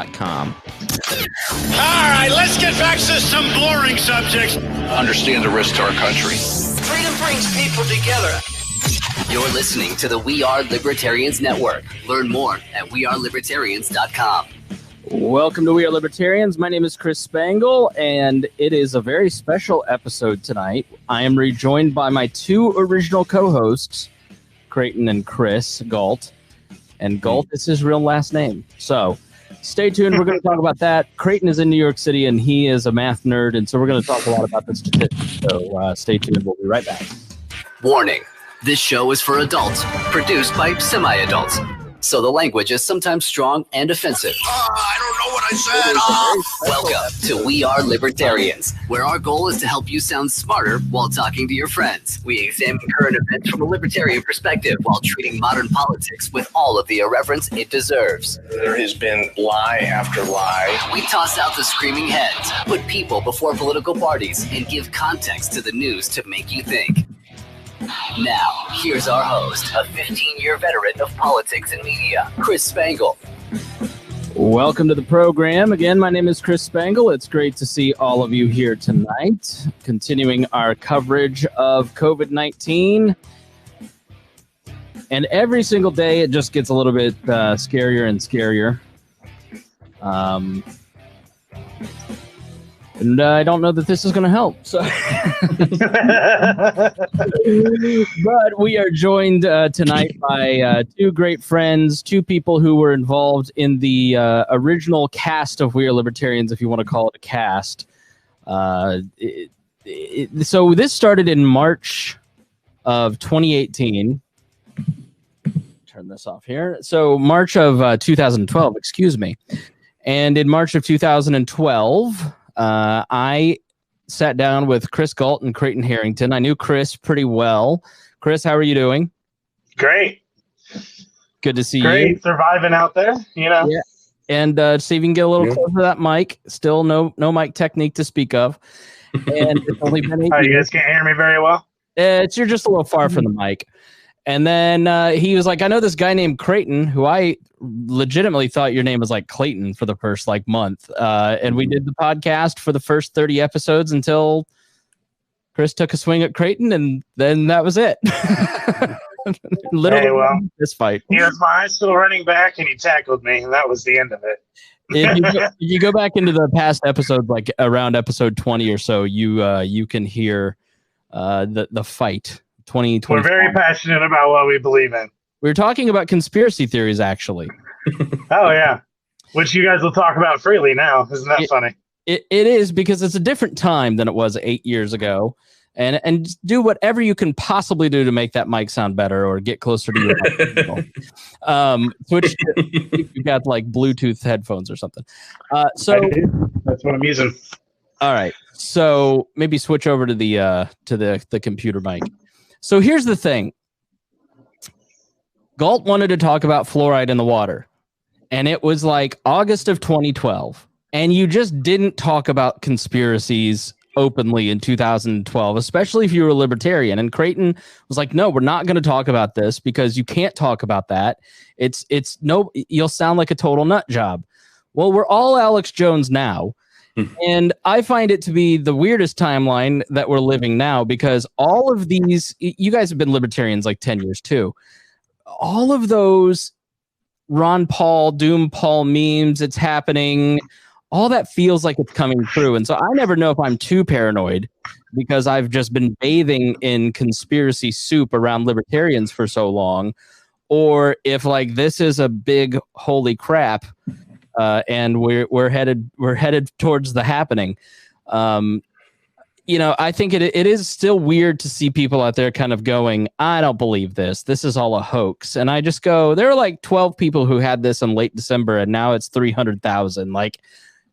Com. All right, let's get back to some boring subjects. Understand the risk to our country. Freedom brings people together. You're listening to the We Are Libertarians Network. Learn more at wearelibertarians.com. Welcome to We Are Libertarians. My name is Chris Spangle, and it is a very special episode tonight. I am rejoined by my two original co-hosts, Creighton and Chris Gault. And Gault is his real last name. So stay tuned. We're going to talk about that. Creighton is in New York City, and he is a math nerd, and so we're going to talk a lot about the statistics. So stay tuned. We'll be right back. Warning. This show is for adults, produced by semi-adults. So the language is sometimes strong and offensive. I don't know what I said. Welcome to We Are Libertarians, where our goal is to help you sound smarter while talking to your friends. We examine current events from a libertarian perspective while treating modern politics with all of the irreverence it deserves. There has been lie after lie. We toss out the screaming heads, put people before political parties, and give context to the news to make you think. Now, here's our host, a 15-year veteran of politics and media, Chris Spangle. Welcome to the program. Again, my name is Chris Spangle. It's great to see all of you here tonight, continuing our coverage of COVID-19. And every single day, it just gets a little bit scarier and scarier. And I don't know that this is going to help. So. But we are joined tonight by two great friends, two people who were involved in the original cast of We Are Libertarians, if you want to call it a cast. So this started in March of 2018. Turn this off here. So March of 2012, excuse me. And in March of 2012... I sat down with Chris Gault and Creighton Harrington. I knew Chris pretty well. Chris, how are you doing? Great. Good to see you. Great, surviving out there, you know. Yeah. And see if you can get a little closer to that mic. Still no mic technique to speak of. And it's only been 8 years. Oh, you guys can't hear me very well? You're just a little far from the mic. And then he was like, I know this guy named Creighton, who I legitimately thought your name was like Clayton for the first month. And we did the podcast for the first 30 episodes until Chris took a swing at Creighton, and then that was it. Literally this fight. He was my high school running back, and he tackled me, and that was the end of it. If you go back into the past episodes, like around episode 20 or so, you can hear the fight. 2020. We're very passionate about what we believe in. We were talking about conspiracy theories, actually. Oh, yeah. Which you guys will talk about freely now. Isn't that funny? It is, because it's a different time than it was 8 years ago. And do whatever you can possibly do to make that mic sound better or get closer to your microphone. Switch if you've got like Bluetooth headphones or something. So that's what I'm using. All right. So maybe switch over to the computer mic. So here's the thing. Gault wanted to talk about fluoride in the water, and it was like August of 2012, and you just didn't talk about conspiracies openly in 2012, especially if you were a libertarian. And Creighton was like, no, we're not going to talk about this because you can't talk about that. You'll sound like a total nut job. Well, we're all Alex Jones now. And I find it to be the weirdest timeline that we're living now, because all of these, you guys have been libertarians like 10 years too. All of those Ron Paul, Doom Paul memes, it's happening, all that feels like it's coming true. And so I never know if I'm too paranoid because I've just been bathing in conspiracy soup around libertarians for so long, or if like this is a big holy crap. And we're headed towards the happening. I think it is still weird to see people out there kind of going, I don't believe this. This is all a hoax. And I just go, there are like 12 people who had this in late December, and now it's 300,000. Like,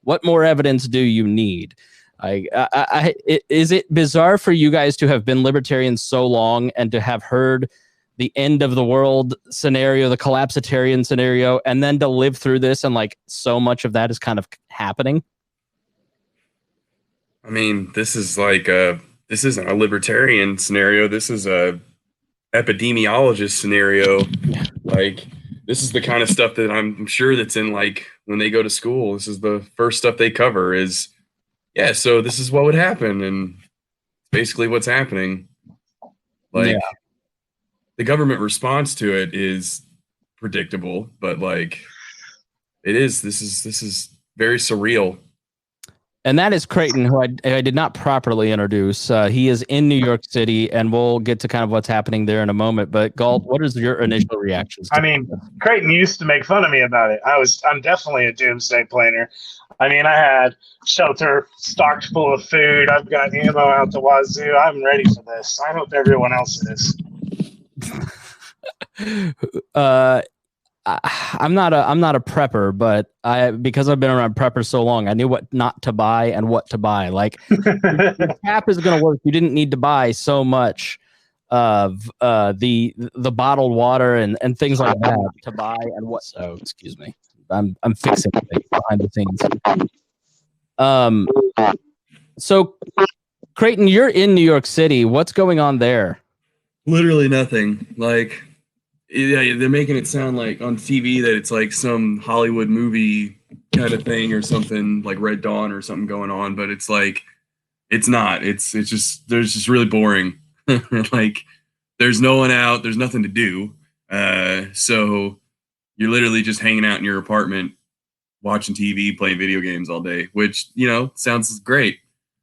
what more evidence do you need? Is it bizarre for you guys to have been libertarians so long and to have heard the end of the world scenario, the collapsitarian scenario, and then to live through this and like so much of that is kind of happening? I mean, this is like this isn't a libertarian scenario. This is a epidemiologist scenario. Like, this is the kind of stuff that I'm sure that's in like when they go to school. This is the first stuff they cover is, yeah, so this is what would happen, and basically what's happening. Like the government response to it is predictable, but like this is very surreal. And that is Creighton, who I did not properly introduce. He is in New York City, and we'll get to kind of what's happening there in a moment. But Gault, what is your initial reactions? I mean, Creighton used to make fun of me about it. I'm definitely a doomsday planner. I mean, I had shelter stocked full of food. I've got ammo out the wazoo. I'm ready for this. I hope everyone else is. I'm not a prepper, but because I've been around preppers so long, I knew what not to buy and what to buy. Like the tap is going to work. You didn't need to buy so much of the bottled water and things like that to buy and what. So excuse me, I'm fixing things behind the scenes. So Creighton, you're in New York City. What's going on there? Literally nothing. Like. Yeah, they're making it sound like on TV that it's like some Hollywood movie kind of thing or something like Red Dawn or something going on, but it's like it's not. It's just there's just really boring. Like there's no one out, there's nothing to do. So you're literally just hanging out in your apartment, watching TV, playing video games all day, which sounds great.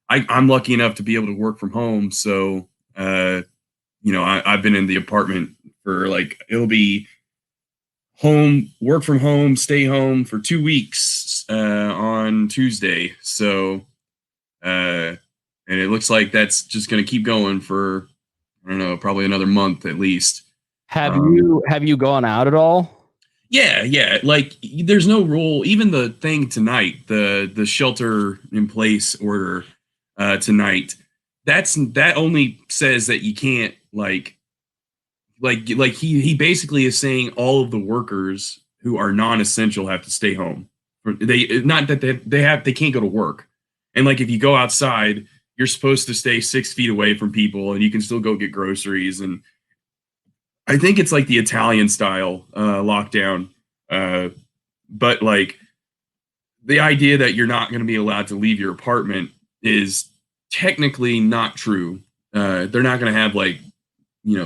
I'm lucky enough to be able to work from home, so I've been in the apartment for like it'll be work from home, stay home for 2 weeks on Tuesday. So and it looks like that's just going to keep going for I don't know, probably another month at least. Have you gone out at all? Yeah. Like there's no rule. Even the thing tonight, the shelter in place order tonight, that only says that you can't like he basically is saying all of the workers who are non-essential have to stay home. They can't go to work. And like if you go outside, you're supposed to stay 6 feet away from people, and you can still go get groceries. And I think it's like the Italian style lockdown. But like the idea that you're not going to be allowed to leave your apartment is technically not true. They're not going to have like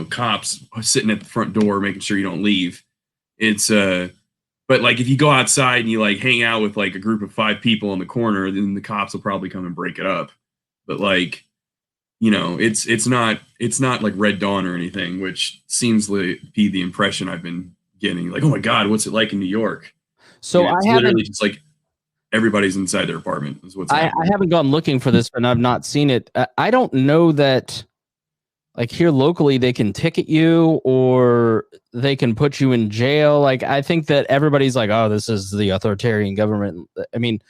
cops sitting at the front door making sure you don't leave. It's but like if you go outside and you like hang out with like a group of 5 people in the corner, then the cops will probably come and break it up. But like it's not like Red Dawn or anything, which seems to be the impression I've been getting. Like, oh my God, what's it like in New York? So it's literally just like everybody's inside their apartment is what's I haven't gone looking for this, and I've not seen it. I don't know that like here locally they can ticket you or they can put you in jail. Like I think that everybody's like, oh, this is the authoritarian government. I mean,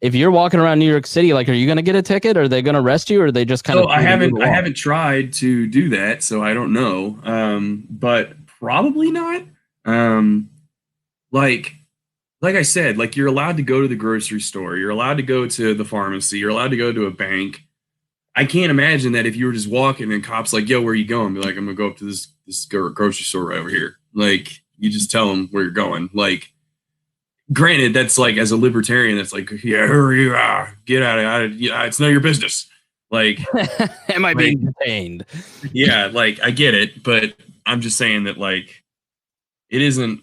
if you're walking around New York City, like, are you going to get a ticket? Or are they going to arrest you? Or are they just kind of? I haven't tried to do that, so I don't know. But probably not. Like I said, like you're allowed to go to the grocery store. You're allowed to go to the pharmacy. You're allowed to go to a bank. I can't imagine that if you were just walking and cops like, yo, where are you going? Be like, I'm going to go up to this grocery store right over here. Like, you just tell them where you're going. Like, granted, that's like, as a libertarian, that's like, yeah, hurry, get out of it. Yeah, it's none of your business. Like, am I being detained? Yeah, like, I get it. But I'm just saying that, like, it isn't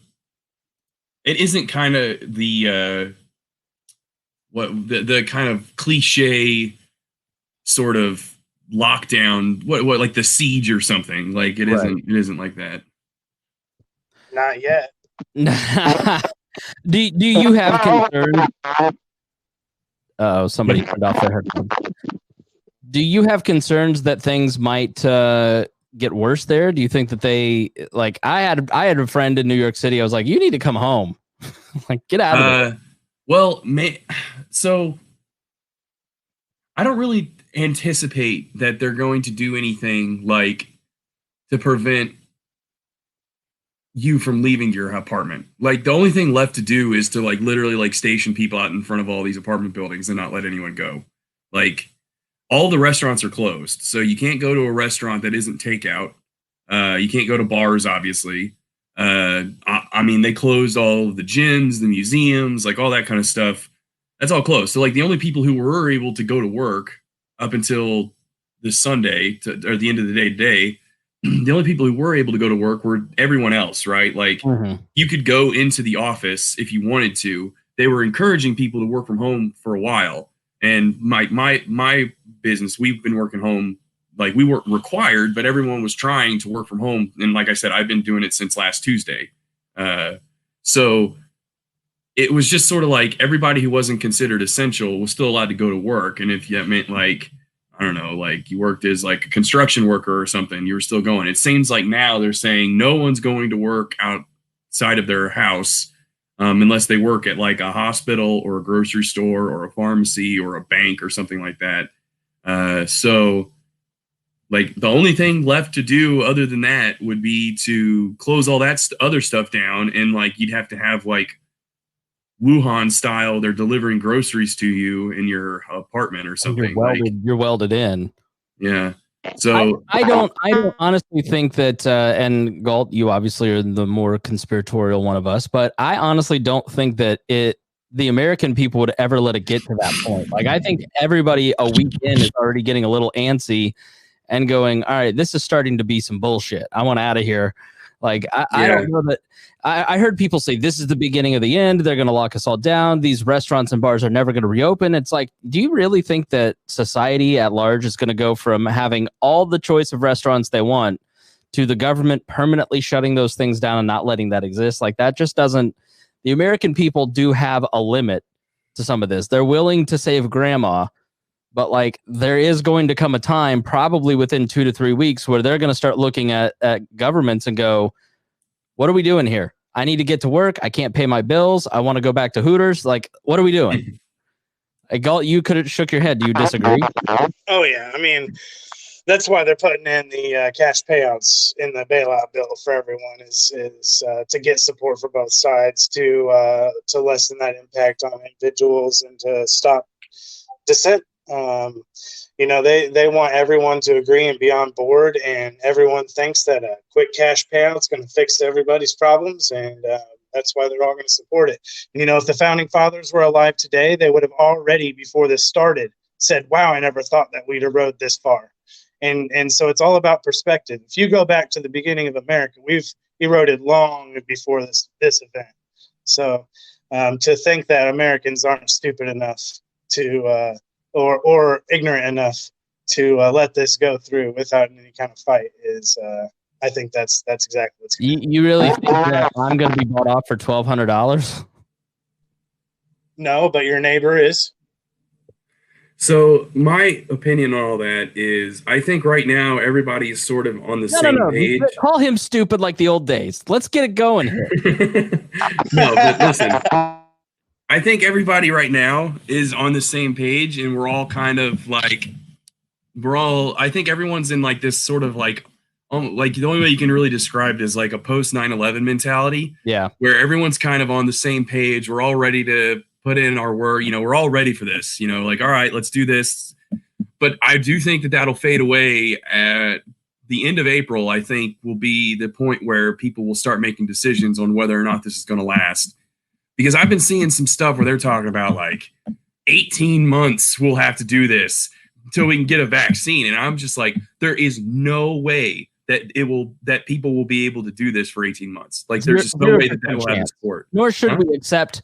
kind of the kind of cliche sort of lockdown, what like the siege or something. Like it isn't like that. Not yet. do you have concerns? Somebody turned off their headphones. Do you have concerns that things might get worse there? Do you think that they like? I had a friend in New York City. I was like, you need to come home. Like, get out of there. Well, so I don't really anticipate that they're going to do anything like to prevent you from leaving your apartment. Like the only thing left to do is to like literally like station people out in front of all these apartment buildings and not let anyone go. Like all the restaurants are closed, so you can't go to a restaurant that isn't takeout. You can't go to bars, obviously. I mean, they closed all of the gyms, the museums, like all that kind of stuff. That's all closed. So like the only people who were able to go to work up until this Sunday or the end of the day today, the only people who were able to go to work were everyone else, right? Like you could go into the office if you wanted to. They were encouraging people to work from home for a while. And my business, we've been working home. Like we weren't required, but everyone was trying to work from home. And like I said, I've been doing it since last Tuesday. So it was just sort of like everybody who wasn't considered essential was still allowed to go to work. And if that meant like, I don't know, like you worked as like a construction worker or something, you were still going. It seems like now they're saying no one's going to work outside of their house unless they work at like a hospital or a grocery store or a pharmacy or a bank or something like that. So like the only thing left to do other than that would be to close all that other stuff down. And like, you'd have to have like Wuhan style, they're delivering groceries to you in your apartment or something. You're welded in. Yeah. So I don't honestly think that, and Gault, you obviously are the more conspiratorial one of us, but I honestly don't think that the American people would ever let it get to that point. Like, I think everybody a week in is already getting a little antsy and going, all right, this is starting to be some bullshit. I want out of here. Like, I don't know that. I heard people say this is the beginning of the end. They're going to lock us all down. These restaurants and bars are never going to reopen. It's like, do you really think that society at large is going to go from having all the choice of restaurants they want to the government permanently shutting those things down and not letting that exist? Like, that just doesn't. The American people do have a limit to some of this. They're willing to save grandma, but like there is going to come a time, probably within 2 to 3 weeks, where they're going to start looking at governments and go, what are we doing here? I need to get to work. I can't pay my bills. I want to go back to Hooters. Like, what are we doing? Gault, you could have shook your head. Do you disagree? Oh, yeah. I mean, that's why they're putting in the cash payouts in the bailout bill for everyone is to get support for both sides, to lessen that impact on individuals and to stop dissent. You know, they want everyone to agree and be on board, and everyone thinks that a quick cash payout is going to fix everybody's problems, and that's why they're all going to support it. You know, if the founding fathers were alive today, they would have already, before this started, said, wow, I never thought that we'd erode this far. And so it's all about perspective. If you go back to the beginning of America, we've eroded long before this event. So to think that Americans aren't stupid enough to or ignorant enough to let this go through without any kind of fight is, I think that's exactly what's going on. You really think that I'm going to be bought off for $1,200? No, but your neighbor is. So my opinion on all that is, I think right now everybody is sort of on the same page. Call him stupid like the old days. Let's get it going here. No, but listen. I think everybody right now is on the same page, and we're all kind of like, I think everyone's in like this sort of like the only way you can really describe it is like a post 9/11 mentality. Yeah. Where everyone's kind of on the same page. We're all ready to put in our word, you know, we're all ready for this, you know, like, all right, let's do this. But I do think that that'll fade away at the end of April. I think will be the point where people will start making decisions on whether or not this is going to last. Because I've been seeing some stuff where they're talking about like 18 months we'll have to do this until we can get a vaccine. And I'm just like, there is no way that people will be able to do this for 18 months. Like there's just no way that will have the support. Nor should we accept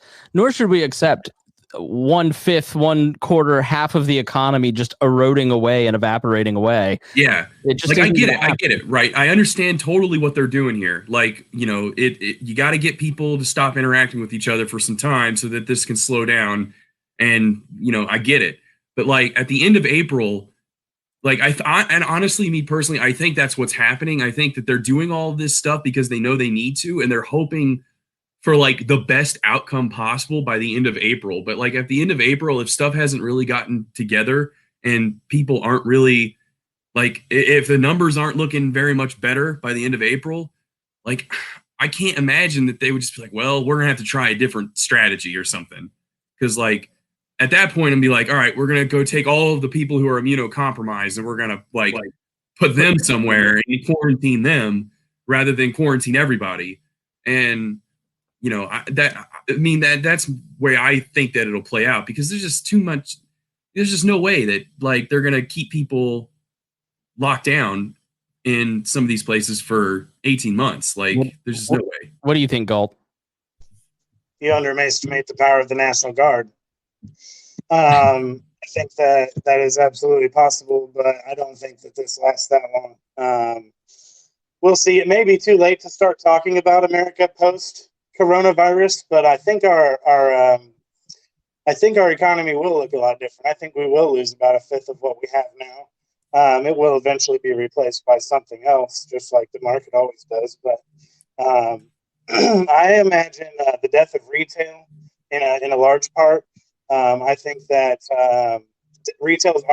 1/5, 1/4, half of the economy just eroding away and evaporating away. Yeah. It just like, I get it. Right. I understand totally what they're doing here. Like, you know, you got to get people to stop interacting with each other for some time so that this can slow down. And, you know, I get it. But like at the end of April, like and honestly, me personally, I think that's what's happening. I think that they're doing all of this stuff because they know they need to, and they're hoping for like the best outcome possible by the end of April. But like at the end of April, if stuff hasn't really gotten together and people aren't really like, if the numbers aren't looking very much better by the end of April, like I can't imagine that they would just be like, well, we're gonna have to try a different strategy or something. Because like at that point, and be like, all right, we're gonna go take all of the people who are immunocompromised and we're gonna like put them somewhere and quarantine them rather than quarantine everybody. And that's where I think that it'll play out, because there's just too much. There's just no way that like they're gonna keep people locked down in some of these places for 18 months. Like, there's just no way. What do you think, Gault? You underestimate the power of the National Guard. I think that is absolutely possible, but I don't think that this lasts that long. We'll see. It may be too late to start talking about America post coronavirus, but I think our economy will look a lot different. I think we will lose about a fifth of what we have now. It will eventually be replaced by something else, just like the market always does. But I imagine the death of retail in a large part. I think that retail has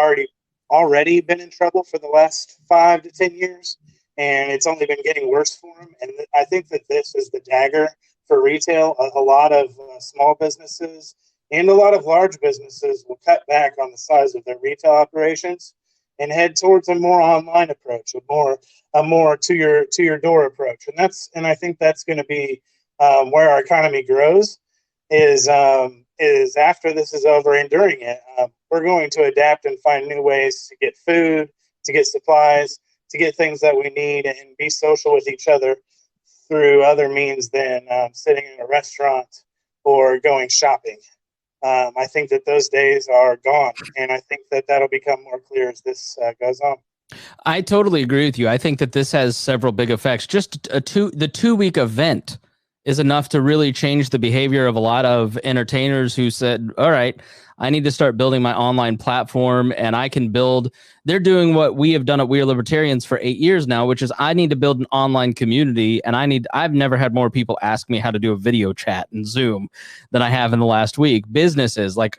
already been in trouble for the last 5 to 10 years, and it's only been getting worse for them. And I think that this is the dagger for retail. A lot of small businesses and a lot of large businesses will cut back on the size of their retail operations and head towards a more online approach, a more to your door approach. And I think that's going to be where our economy grows is after this is over and during it. We're going to adapt and find new ways to get food, to get supplies, to get things that we need, and be social with each other through other means than sitting in a restaurant or going shopping. I think that those days are gone, and I think that that'll become more clear as this goes on. I totally agree with you. I think that this has several big effects. Just the 2-week event is enough to really change the behavior of a lot of entertainers who said, all right, I need to start building my online platform, and I can build. They're doing what we have done at We Are Libertarians for 8 years now, which is I need to build an online community, and I've never had more people ask me how to do a video chat in Zoom than I have in the last week. Businesses like,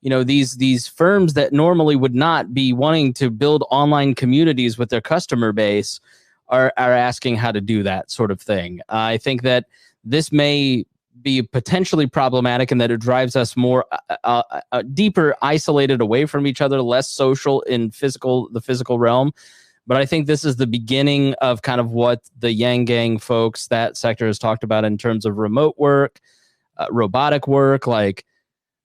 these firms that normally would not be wanting to build online communities with their customer base are asking how to do that sort of thing. I think that this may be potentially problematic in that it drives us more deeper, isolated away from each other, less social in the physical realm. But I think this is the beginning of kind of what the Yang Gang folks, that sector, has talked about in terms of remote work, robotic work,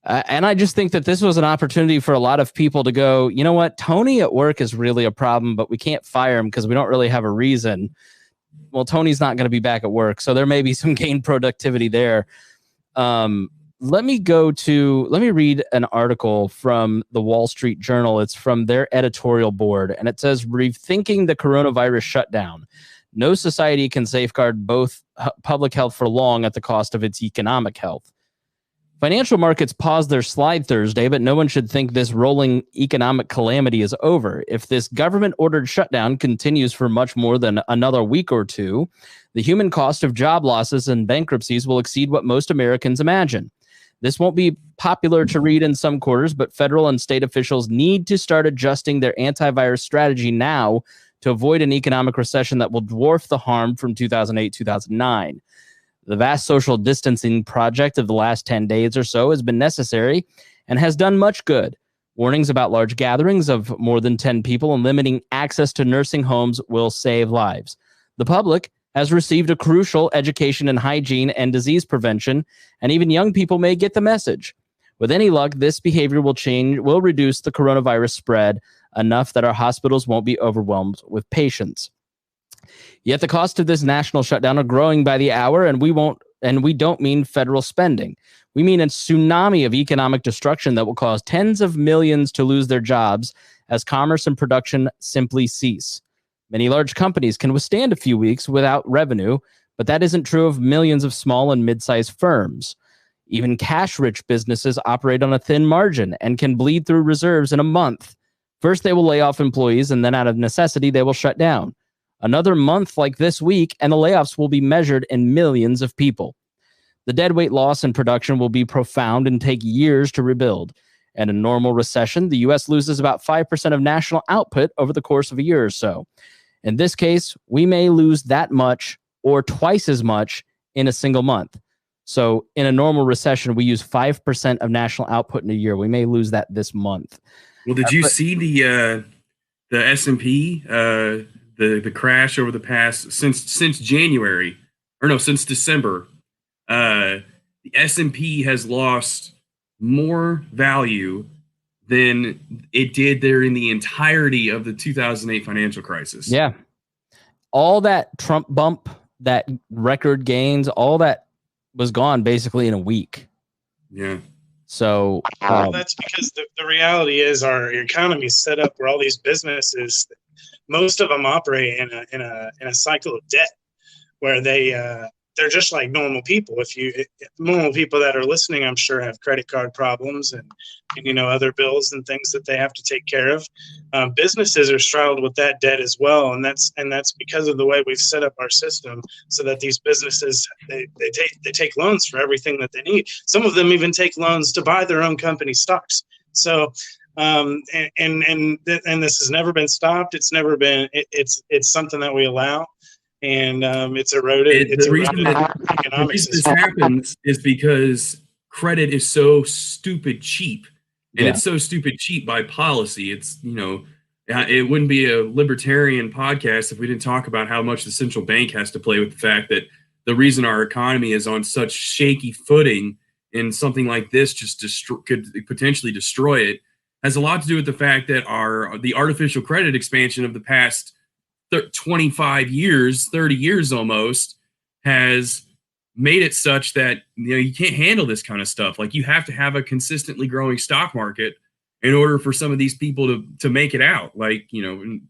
and I just think that this was an opportunity for a lot of people to go, you know what, Tony at work is really a problem, but we can't fire him because we don't really have a reason. Well, Tony's not going to be back at work, so there may be some gained productivity there. Let me read an article from the Wall Street Journal. It's from their editorial board, and it says, rethinking the coronavirus shutdown. No society can safeguard both public health for long at the cost of its economic health. Financial markets paused their slide Thursday, but no one should think this rolling economic calamity is over. If this government-ordered shutdown continues for much more than another week or two, the human cost of job losses and bankruptcies will exceed what most Americans imagine. This won't be popular to read in some quarters, but federal and state officials need to start adjusting their antivirus strategy now to avoid an economic recession that will dwarf the harm from 2008-2009. The vast social distancing project of the last 10 days or so has been necessary and has done much good. Warnings about large gatherings of more than 10 people and limiting access to nursing homes will save lives. The public has received a crucial education in hygiene and disease prevention, and even young people may get the message. With any luck, this behavior will reduce the coronavirus spread enough that our hospitals won't be overwhelmed with patients. Yet the cost of this national shutdown are growing by the hour, and we don't mean federal spending. We mean a tsunami of economic destruction that will cause tens of millions to lose their jobs as commerce and production simply cease. Many large companies can withstand a few weeks without revenue, but that isn't true of millions of small and mid-sized firms. Even cash-rich businesses operate on a thin margin and can bleed through reserves in a month. First, they will lay off employees, and then out of necessity, they will shut down. Another month like this week, and the layoffs will be measured in millions of people. The deadweight loss in production will be profound and take years to rebuild. And in a normal recession, the U.S. loses about 5% of national output over the course of a year or so. In this case, we may lose that much or twice as much in a single month. So in a normal recession, we use 5% of national output in a year. We may lose that this month. Well, did you see the S&P, the crash over the past since January? since December, the S&P has lost more value than it did during the entirety of the 2008 financial crisis. Yeah. All that Trump bump, that record gains, all that was gone basically in a week. Yeah. So that's because the reality is our economy is set up where all these businesses, most of them operate in a cycle of debt, where they're just like normal people. Normal people that are listening, I'm sure, have credit card problems and other bills and things that they have to take care of. Businesses are straddled with that debt as well, and that's because of the way we've set up our system, so that these businesses they take loans for everything that they need. Some of them even take loans to buy their own company stocks. So and this has never been stopped. It's never been. It's something that we allow. And it's eroded. The reason this happens is because credit is so stupid cheap, and it's so stupid cheap by policy. It's it wouldn't be a libertarian podcast if we didn't talk about how much the central bank has to play with the fact that the reason our economy is on such shaky footing and something like this just could potentially destroy it has a lot to do with the fact that the artificial credit expansion of the past 25 years, 30 years almost, has made it such that you can't handle this kind of stuff. Like, you have to have a consistently growing stock market in order for some of these people to make it out. Like,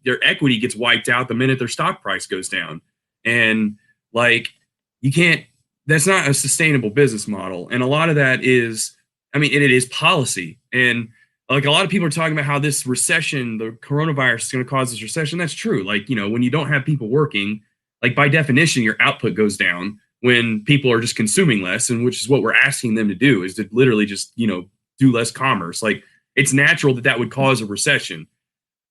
their equity gets wiped out the minute their stock price goes down. And that's not a sustainable business model. And a lot of that is, it is policy. And like, a lot of people are talking about how this recession, the coronavirus, is going to cause this recession. That's true. Like, when you don't have people working, like, by definition, your output goes down when people are just consuming less, and which is what we're asking them to do, is to literally just, do less commerce. Like, it's natural that would cause a recession.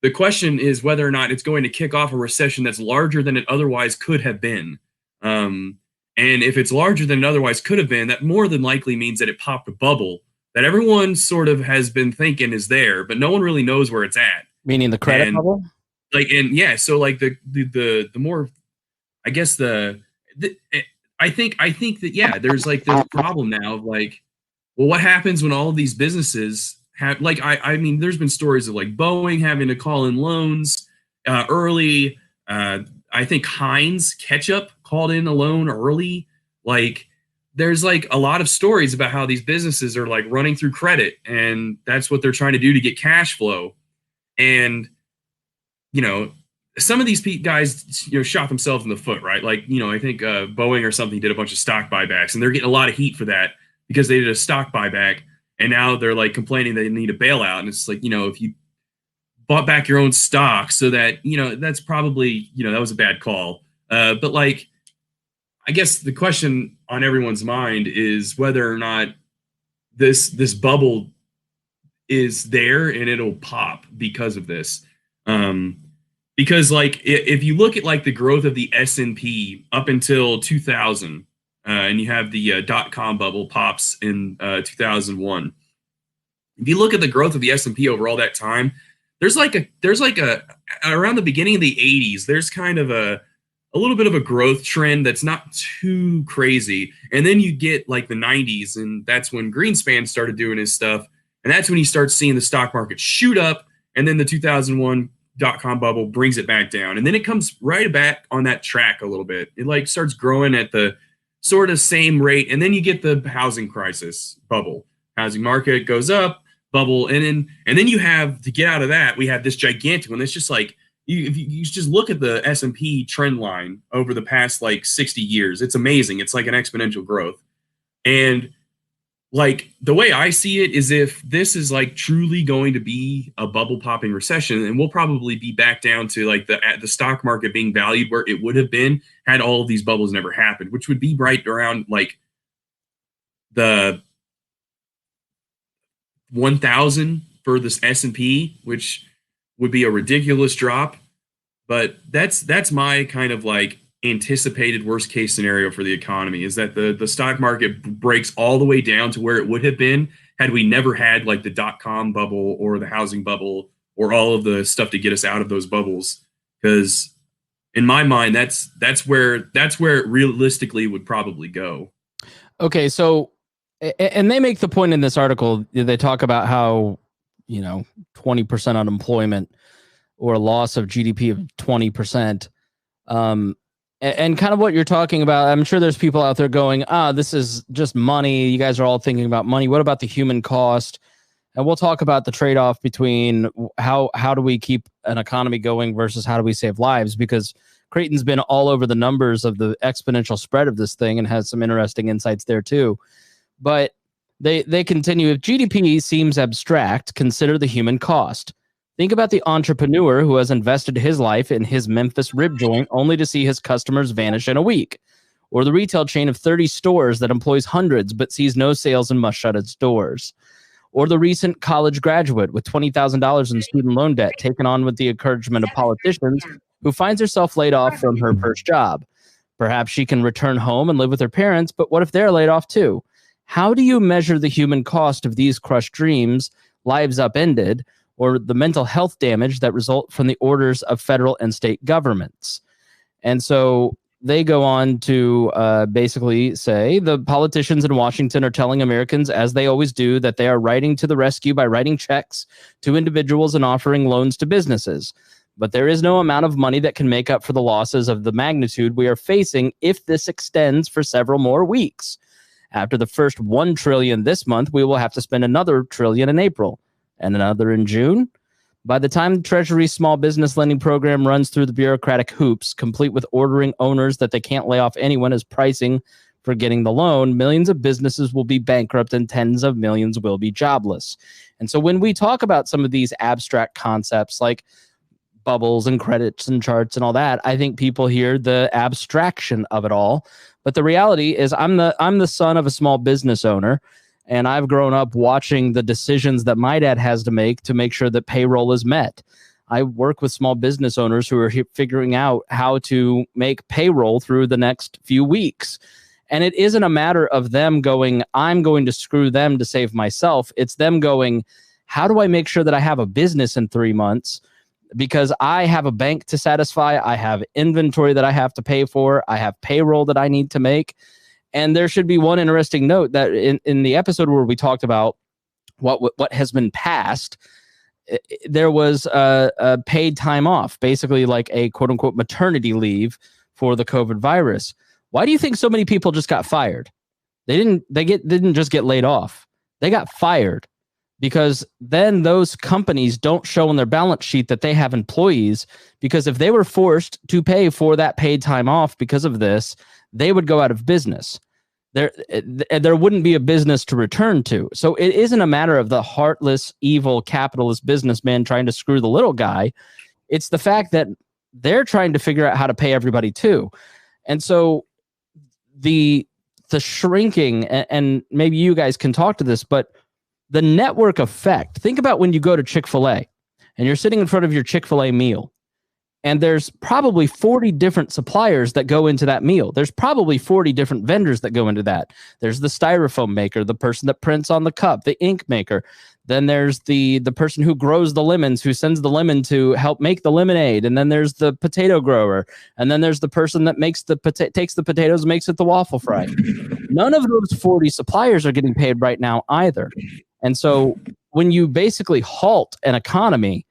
The question is whether or not it's going to kick off a recession that's larger than it otherwise could have been. And if it's larger than it otherwise could have been, that more than likely means that it popped a bubble that everyone sort of has been thinking is there, but no one really knows where it's at. Meaning the credit bubble? So like the more, I guess I think that, there's a problem now of like, well, what happens when all of these businesses have, like, there's been stories of like Boeing having to call in loans early. I think Heinz Ketchup called in a loan early. Like, there's like a lot of stories about how these businesses are like running through credit, and that's what they're trying to do to get cash flow. And, some of these guys, shot themselves in the foot, right? Like, I think Boeing or something did a bunch of stock buybacks, and they're getting a lot of heat for that because they did a stock buyback, and now they're like complaining they need a bailout. And it's like, if you bought back your own stock, so that, that's probably, that was a bad call. But like, I guess the question on everyone's mind is whether or not this bubble is there and it'll pop because of this. Because like, if you look at like the growth of the S&P up until 2000, and you have the .com bubble pops in 2001. If you look at the growth of the S&P over all that time, there's like around the beginning of the 80s, there's kind of a little bit of a growth trend that's not too crazy. And then you get like the 90s, and that's when Greenspan started doing his stuff. And that's when you start seeing the stock market shoot up. And then the 2001 .com bubble brings it back down. And then it comes right back on that track a little bit. It like starts growing at the sort of same rate. And then you get the housing crisis bubble. Housing market goes up, bubble. And then you have, to get out of that, we have this gigantic one. It's just like, if you just look at the S&P trend line over the past like 60 years, it's amazing. It's like an exponential growth. And like, the way I see it is, if this is like truly going to be a bubble popping recession, and we'll probably be back down to like the stock market being valued where it would have been had all of these bubbles never happened, which would be right around like the 1,000 for this S&P, which would be a ridiculous drop. But that's my kind of like anticipated worst case scenario for the economy, is that the stock market breaks all the way down to where it would have been had we never had like the .com bubble or the housing bubble or all of the stuff to get us out of those bubbles. Because in my mind, that's where it realistically would probably go. Okay, so and they make the point in this article, they talk about how 20% unemployment or a loss of GDP of 20%. And kind of what you're talking about, I'm sure there's people out there going, this is just money. You guys are all thinking about money. What about the human cost? And we'll talk about the trade-off between how do we keep an economy going versus how do we save lives, because Creighton's been all over the numbers of the exponential spread of this thing and has some interesting insights there too. But they continue, if GDP seems abstract, consider the human cost. Think about the entrepreneur who has invested his life in his Memphis rib joint only to see his customers vanish in a week. Or the retail chain of 30 stores that employs hundreds but sees no sales and must shut its doors. Or the recent college graduate with $20,000 in student loan debt taken on with the encouragement of politicians who finds herself laid off from her first job. Perhaps she can return home and live with her parents, but what if they're laid off too? How do you measure the human cost of these crushed dreams, lives upended, or the mental health damage that result from the orders of federal and state governments? And so they go on to basically say the politicians in Washington are telling Americans, as they always do, that they are riding to the rescue by writing checks to individuals and offering loans to businesses. But there is no amount of money that can make up for the losses of the magnitude we are facing if this extends for several more weeks. After the first $1 trillion this month, we will have to spend another $1 trillion in April and another in June. By the time the Treasury's small business lending program runs through the bureaucratic hoops, complete with ordering owners that they can't lay off anyone as pricing for getting the loan, millions of businesses will be bankrupt and tens of millions will be jobless. And so when we talk about some of these abstract concepts like bubbles and credits and charts and all that, I think people hear the abstraction of it all. But the reality is I'm the son of a small business owner, and I've grown up watching the decisions that my dad has to make sure that payroll is met. I work with small business owners who are figuring out how to make payroll through the next few weeks. And it isn't a matter of them going, I'm going to screw them to save myself. It's them going, how do I make sure that I have a business in 3 months? Because I have a bank to satisfy. I have inventory that I have to pay for. I have payroll that I need to make. And there should be one interesting note that in the episode where we talked about what has been passed, there was a paid time off, basically like a quote unquote maternity leave for the COVID virus. Why do you think so many people just got fired? They didn't just get laid off. They got fired because then those companies don't show on their balance sheet that they have employees, because if they were forced to pay for that paid time off because of this, they would go out of business. There wouldn't be a business to return to. So it isn't a matter of the heartless, evil, capitalist businessman trying to screw the little guy. It's the fact that they're trying to figure out how to pay everybody too. And so the shrinking, and maybe you guys can talk to this, but the network effect. Think about when you go to Chick-fil-A and you're sitting in front of your Chick-fil-A meal, and there's probably 40 different suppliers that go into that meal. There's probably 40 different vendors that go into that. There's the styrofoam maker, the person that prints on the cup, the ink maker. Then there's the person who grows the lemons, who sends the lemon to help make the lemonade. And then there's the potato grower. And then there's the person that makes takes the potatoes and makes it the waffle fry. None of those 40 suppliers are getting paid right now either. And so when you basically halt an economy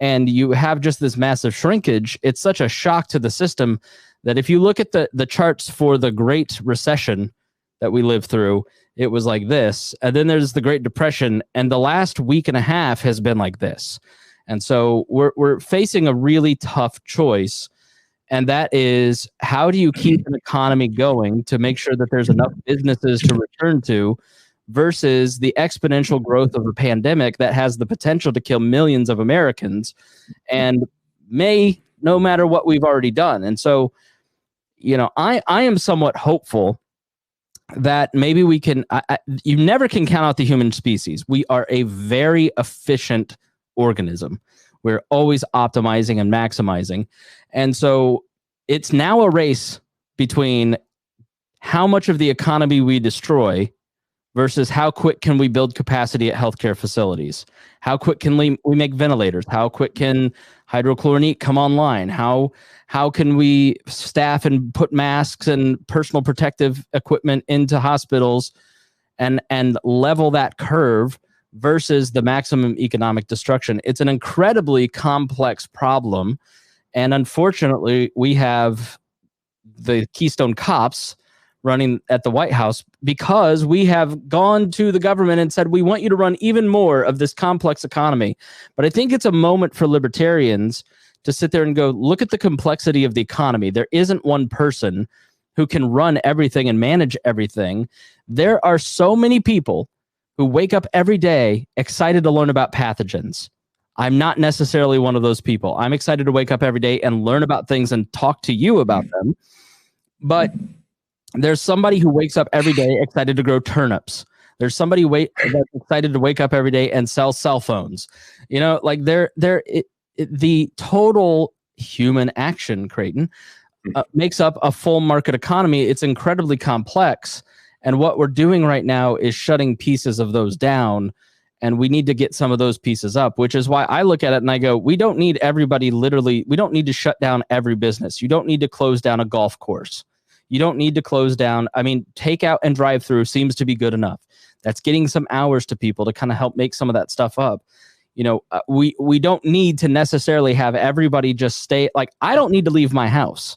and you have just this massive shrinkage, it's such a shock to the system that if you look at the charts for the Great Recession that we lived through, it was like this. And then there's the Great Depression, and the last week and a half has been like this. And so we're facing a really tough choice. And that is, how do you keep an economy going to make sure that there's enough businesses to return to, versus the exponential growth of a pandemic that has the potential to kill millions of Americans and may, no matter what we've already done. And so, I am somewhat hopeful that maybe we can, you never can count out the human species. We are a very efficient organism. We're always optimizing and maximizing. And so it's now a race between how much of the economy we destroy versus how quick can we build capacity at healthcare facilities? How quick can we make ventilators? How quick can hydrochloronique come online? How can we staff and put masks and personal protective equipment into hospitals and level that curve versus the maximum economic destruction? It's an incredibly complex problem. And unfortunately, we have the Keystone Cops running at the White House because we have gone to the government and said, we want you to run even more of this complex economy. But I think it's a moment for libertarians to sit there and go, look at the complexity of the economy. There isn't one person who can run everything and manage everything. There are so many people who wake up every day excited to learn about pathogens. I'm not necessarily one of those people. I'm excited to wake up every day and learn about things and talk to you about them. But there's somebody who wakes up every day excited to grow turnips. There's somebody that's excited to wake up every day and sell cell phones. You know, like the total human action, Creighton, makes up a full market economy. It's incredibly complex. And what we're doing right now is shutting pieces of those down. And we need to get some of those pieces up, which is why I look at it and I go, we don't need everybody literally. We don't need to shut down every business. You don't need to close down a golf course. You don't need to close down. I mean, takeout and drive through seems to be good enough. That's getting some hours to people to kind of help make some of that stuff up. You know, we don't need to necessarily have everybody just stay. Like, I don't need to leave my house.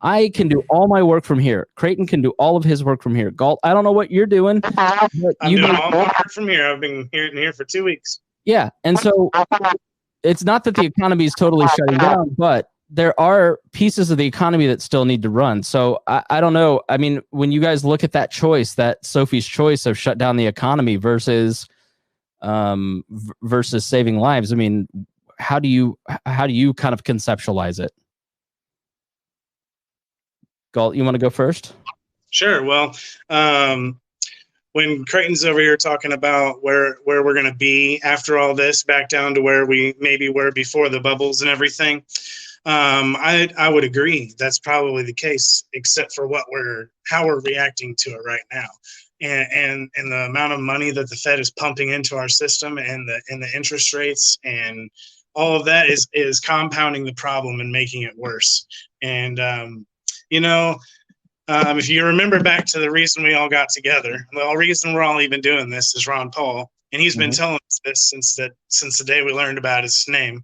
I can do all my work from here. Creighton can do all of his work from here. Gault, I don't know what you're doing. I'm doing all my work from here. I've been here for 2 weeks. Yeah, and so it's not that the economy is totally shutting down, but there are pieces of the economy that still need to run. So I don't know. I mean, when you guys look at that choice, that Sophie's choice of shut down the economy versus saving lives, I mean, how do you kind of conceptualize it? Gault, you want to go first? Sure. Well, when Creighton's over here talking about where we're going to be after all this, back down to where we maybe were before the bubbles and everything, I would agree. That's probably the case, except for how we're reacting to it right now, and the amount of money that the Fed is pumping into our system, and the interest rates, and all of that is compounding the problem and making it worse. And if you remember back to the reason we all got together, the reason we're all even doing this is Ron Paul, and he's been telling us this since the day we learned about his name.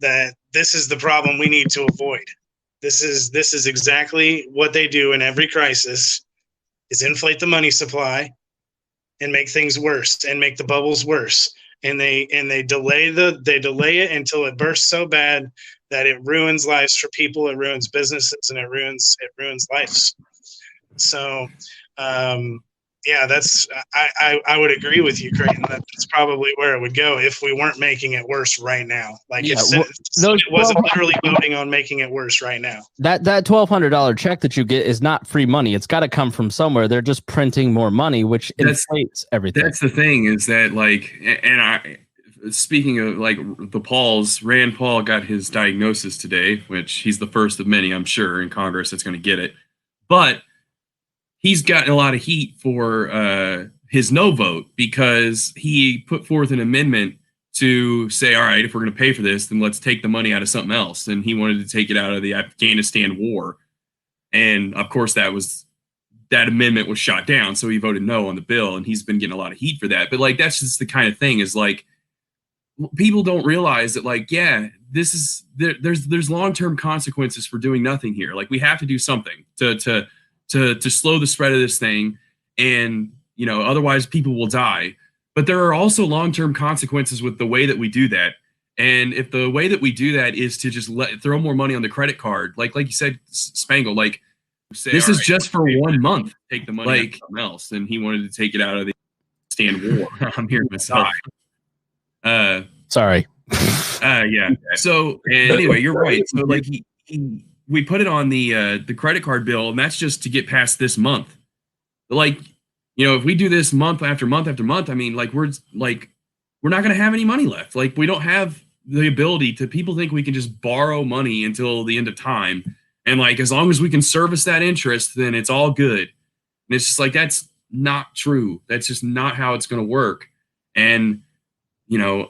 That this is the problem we need to avoid. This is exactly what they do in every crisis, is inflate the money supply and make things worse and make the bubbles worse. And they delay it until it bursts so bad that it ruins lives for people, it ruins businesses, and it ruins lives. So yeah, I would agree with you, Creighton. That's probably where it would go if we weren't making it worse right now. Like, yeah, it wasn't literally voting on making it worse right now. That $1,200 check that you get is not free money. It's got to come from somewhere. They're just printing more money, which inflates everything. That's the thing, is that, like, speaking of, like, the Pauls, Rand Paul got his diagnosis today, which he's the first of many, I'm sure, in Congress that's going to get it. But he's gotten a lot of heat for his no vote, because he put forth an amendment to say, all right, if we're going to pay for this, then let's take the money out of something else. And he wanted to take it out of the Afghanistan war. And of course, that amendment was shot down. So he voted no on the bill, and he's been getting a lot of heat for that. But, like, that's just the kind of thing, is, like, people don't realize that, like, yeah, there's long-term consequences for doing nothing here. Like, we have to do something to slow the spread of this thing, and, you know, otherwise people will die. But there are also long-term consequences with the way that we do that. And if the way that we do that is to just throw more money on the credit card, like you said, Spangle, like, say, this is just for 1 month, take the money out of something else. And he wanted to take it out of the Afghanistan war. I'm hearing myself. Sorry. Yeah. So, and anyway, you're right. So, like, we put it on the credit card bill, and that's just to get past this month. Like, you know, if we do this month after month after month, I mean, like, we're not going to have any money left. Like, we don't have the ability to. People think we can just borrow money until the end of time, and, like, as long as we can service that interest, then it's all good. And it's just like, that's not true. That's just not how it's going to work. And, you know,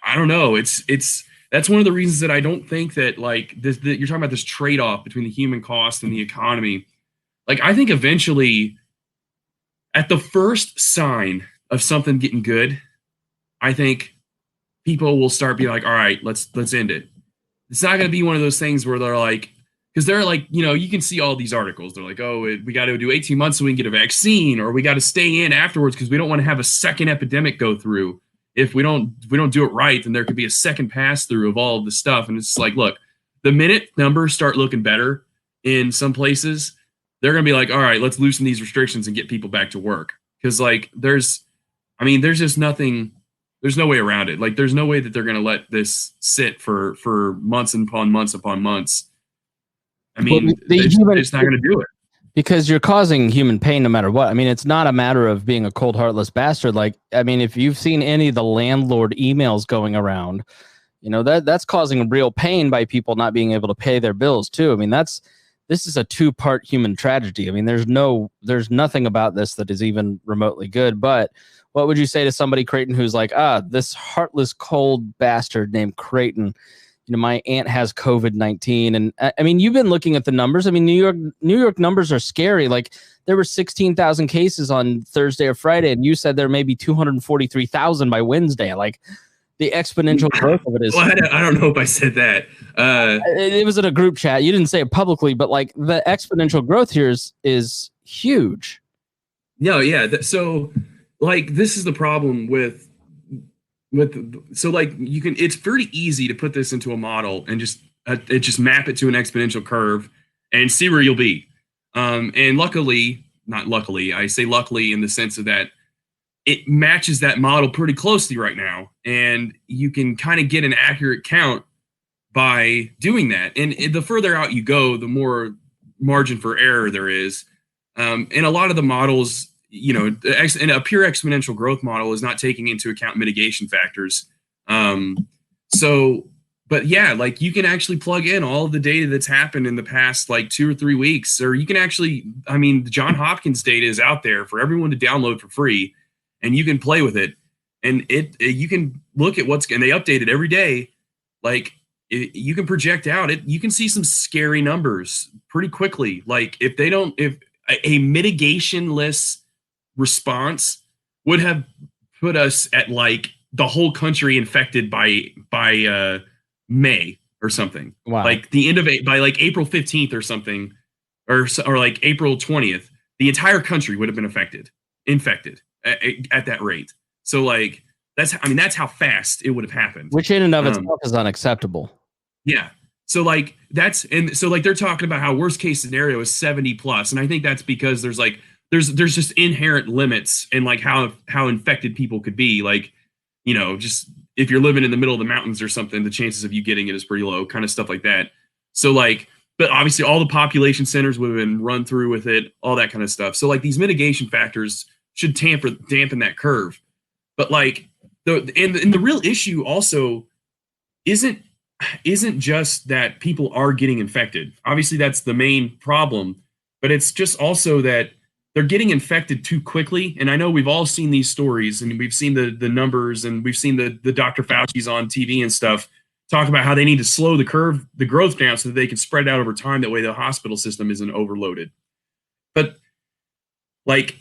I don't know. That's one of the reasons that I don't think that like this, that you're talking about this trade-off between the human cost and the economy. Like, I think eventually at the first sign of something getting good, I think people will start being like, all right, let's end it. It's not going to be one of those things where they're like, because they're like, you know, you can see all these articles. They're like, oh, we got to do 18 months so we can get a vaccine, or we got to stay in afterwards because we don't want to have a second epidemic go through. If we don't do it right, then there could be a second pass through of all of the stuff. And it's like, look, the minute numbers start looking better in some places, they're going to be like, all right, let's loosen these restrictions and get people back to work. Because like there's just nothing. There's no way around it. Like there's no way that they're going to let this sit for months upon months upon months. I mean, they're just not going to do it. Because you're causing human pain no matter what. I mean, it's not a matter of being a cold, heartless bastard. Like, I mean, if you've seen any of the landlord emails going around, you know, that's causing real pain by people not being able to pay their bills too. I mean, this is a two-part human tragedy. I mean, there's nothing about this that is even remotely good. But what would you say to somebody, Creighton, who's like, this heartless, cold bastard named Creighton, you know, my aunt has COVID-19. And I mean, you've been looking at the numbers. I mean, New York numbers are scary. Like there were 16,000 cases on Thursday or Friday, and you said there may be 243,000 by Wednesday. Like the exponential growth of it is. Well, I don't know if I said that. It was in a group chat. You didn't say it publicly, but like the exponential growth here is huge. No, yeah. So like, this is the problem with so like it's pretty easy to put this into a model and just map it to an exponential curve and see where you'll be. And not luckily, I say luckily in the sense of that it matches that model pretty closely right now. And you can kind of get an accurate count by doing that. And the further out you go, the more margin for error there is. And a lot of the models, you know, and a pure exponential growth model is not taking into account mitigation factors. But yeah, like you can actually plug in all of the data that's happened in the past like 2 or 3 weeks, or you can actually, I mean, the Johns Hopkins data is out there for everyone to download for free, and you can play with it. And you can look at and they update it every day. Like you can project out it. You can see some scary numbers pretty quickly. Like if a mitigationless response would have put us at like the whole country infected by May or something. Wow. Like the end of it by like April 15th or something, or like April 20th, the entire country would have been infected at that rate. So like that's how fast it would have happened. Which in and of itself is unacceptable. Yeah. So like they're talking about how worst case scenario is 70 plus, and I think that's because there's just inherent limits in like how infected people could be. Like, you know, just if you're living in the middle of the mountains or something, the chances of you getting it is pretty low, kind of stuff like that. So like, but obviously all the population centers would have been run through with it, all that kind of stuff. So like these mitigation factors should dampen that curve. But like the real issue also isn't just that people are getting infected. Obviously that's the main problem, but it's just also that they're getting infected too quickly. And I know we've all seen these stories, and we've seen the numbers, and we've seen the Dr. Fauci's on TV and stuff talk about how they need to slow the growth down so that they can spread it out over time. That way the hospital system isn't overloaded. But like,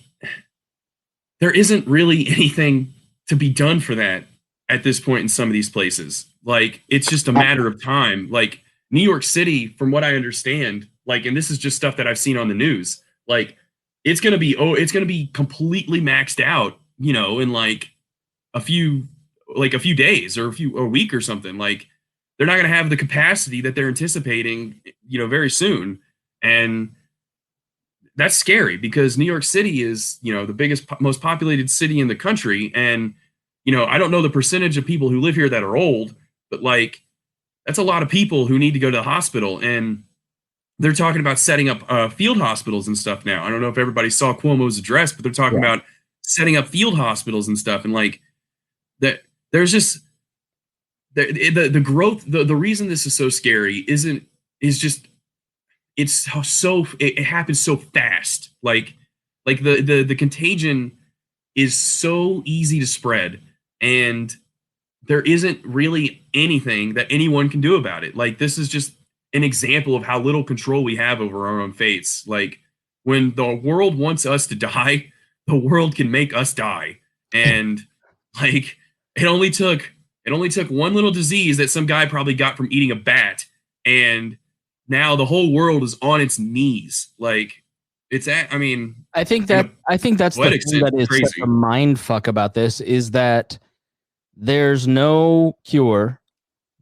there isn't really anything to be done for that at this point in some of these places. Like, it's just a matter of time. Like New York City, from what I understand, like, and this is just stuff that I've seen on the news, like, it's going to be completely maxed out, you know, in like a few days or a week or something. Like they're not going to have the capacity that they're anticipating, you know, very soon. And that's scary because New York City is, you know, the biggest, most populated city in the country. And, you know, I don't know the percentage of people who live here that are old, but like, that's a lot of people who need to go to the hospital. And they're talking about setting up field hospitals and stuff now. I don't know if everybody saw Cuomo's address, but they're talking about setting up field hospitals and stuff. And like that, there's just the growth. The reason this is so scary it happens so fast. Like Like the contagion is so easy to spread, and there isn't really anything that anyone can do about it. Like, this is just an example of how little control we have over our own fates. Like, when the world wants us to die, the world can make us die. And like, it only took one little disease that some guy probably got from eating a bat, and now the whole world is on its knees. Like, I think that's the thing that is crazy. such a mind fuck about this, is that there's no cure,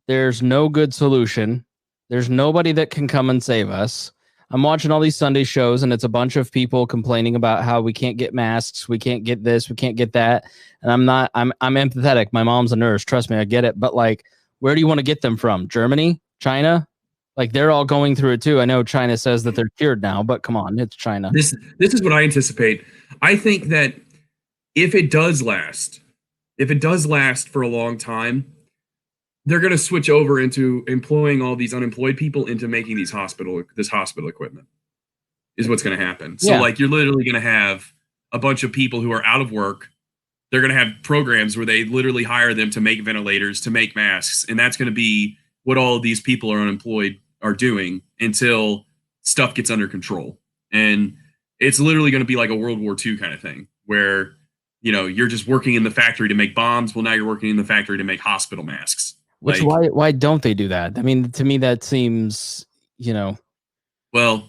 there's no good solution, there's nobody that can come and save us. I'm watching all these Sunday shows, and it's a bunch of people complaining about how we can't get masks, we can't get this, we can't get that. And I'm empathetic. My mom's a nurse. Trust me, I get it. But like, where do you want to get them from? Germany? China? Like, they're all going through it too. I know China says that they're cured now, but come on, it's China. This is what I anticipate. I think that if it does last for a long time, they're going to switch over into employing all these unemployed people into making this hospital equipment is what's going to happen. So like, you're literally going to have a bunch of people who are out of work. They're going to have programs where they literally hire them to make ventilators, to make masks. And that's going to be what all of these people are unemployed are doing until stuff gets under control. And it's literally going to be like a World War II kind of thing where, you're just working in the factory to make bombs. Well, now you're working in the factory to make hospital masks. Which, why don't they do that? I mean, to me, that seems, Well,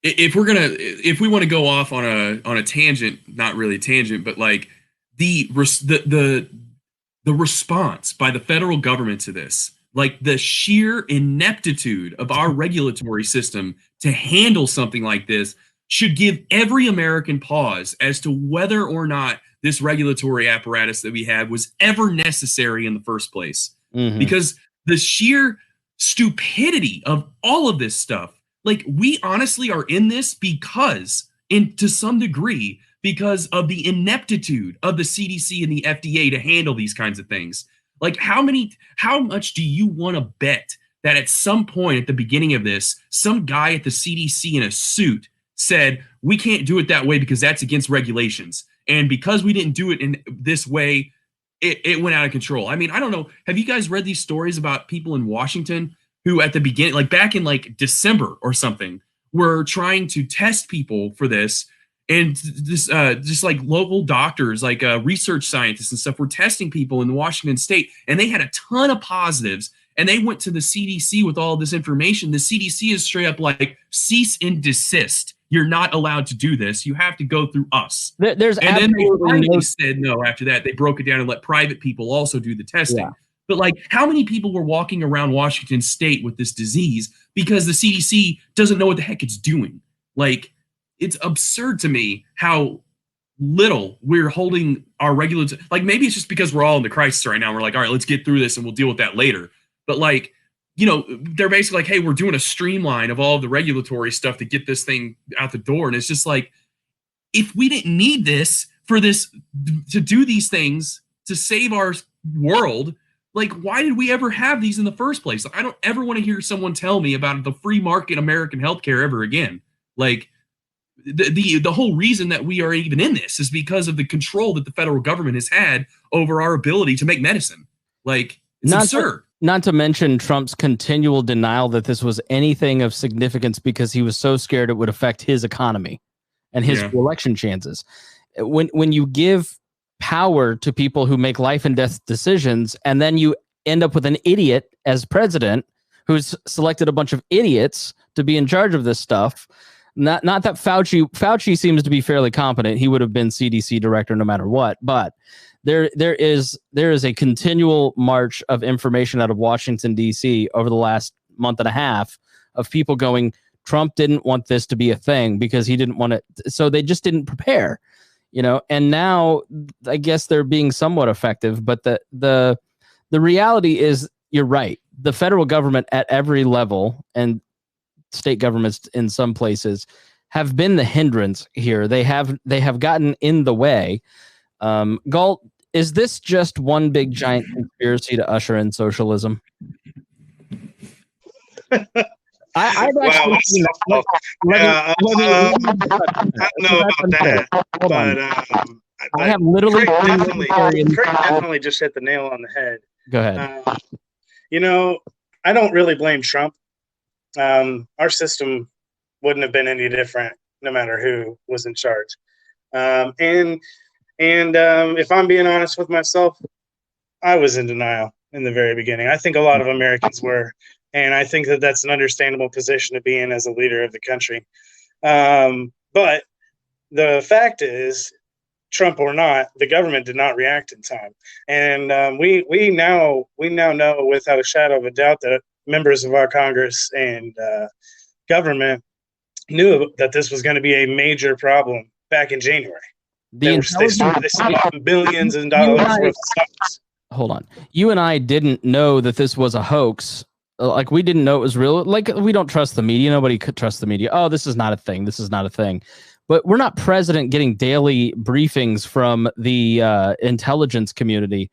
if we want to go off on a tangent, not really a tangent, but like the response by the federal government to this, like the sheer ineptitude of our regulatory system to handle something like this, should give every American pause as to whether or not this regulatory apparatus that we had was ever necessary in the first place. Mm-hmm. Because the sheer stupidity of all of this stuff, like, we honestly are in this to some degree, because of the ineptitude of the CDC and the FDA to handle these kinds of things. Like, how much do you want to bet that at some point at the beginning of this, some guy at the CDC in a suit said, we can't do it that way because that's against regulations. And because we didn't do it in this way, it went out of control. I mean, I don't know. Have you guys read these stories about people in Washington who at the beginning, like back in like December or something, were trying to test people for this? And this, just like local doctors, like research scientists and stuff, were testing people in Washington state, and they had a ton of positives. And they went to the CDC with all this information. The CDC is straight up like, cease and desist. You're not allowed to do this. You have to go through us. And then they finally said no after that. They broke it down and let private people also do the testing. Yeah. But like, how many people were walking around Washington state with this disease because the CDC doesn't know what the heck it's doing? Like, it's absurd to me how little we're holding our regulatory. Like, maybe it's just because we're all in the crisis right now. We're like, all right, let's get through this and we'll deal with that later. But like, they're basically like, hey, we're doing a streamline of all of the regulatory stuff to get this thing out the door. And it's just like, if we didn't need this to do these things to save our world, like, why did we ever have these in the first place? I don't ever want to hear someone tell me about the free market American healthcare ever again. Like, the whole reason that we are even in this is because of the control that the federal government has had over our ability to make medicine. Like, it's absurd. Not to mention Trump's continual denial that this was anything of significance because he was so scared it would affect his economy and his election chances. When you give power to people who make life and death decisions, and then you end up with an idiot as president who's selected a bunch of idiots to be in charge of this stuff. Not that Fauci seems to be fairly competent. He would have been CDC director no matter what, but there is a continual march of information out of Washington, D.C. over the last month and a half of people going, Trump didn't want this to be a thing because he didn't want it. So they just didn't prepare, and now I guess they're being somewhat effective. But the reality is, you're right. The federal government at every level and state governments in some places have been the hindrance here. They have gotten in the way. Gault, is this just one big giant conspiracy to usher in socialism? I've actually seen that. I don't know about that, but I have literally Creighton definitely just hit the nail on the head. Go ahead. I don't really blame Trump. Our system wouldn't have been any different no matter who was in charge. And if I'm being honest with myself, I was in denial in the very beginning. I think a lot of Americans were, and I think that that's an understandable position to be in as a leader of the country. But the fact is, Trump or not, the government did not react in time, and we now know without a shadow of a doubt that members of our Congress and government knew that this was going to be a major problem back in January. They spent billions of dollars worth of stocks. Hold on, you and I didn't know that this was a hoax. Like, we didn't know it was real. Like, we don't trust the media. Nobody could trust the media. Oh, this is not a thing. This is not a thing. But we're not president getting daily briefings from the intelligence community,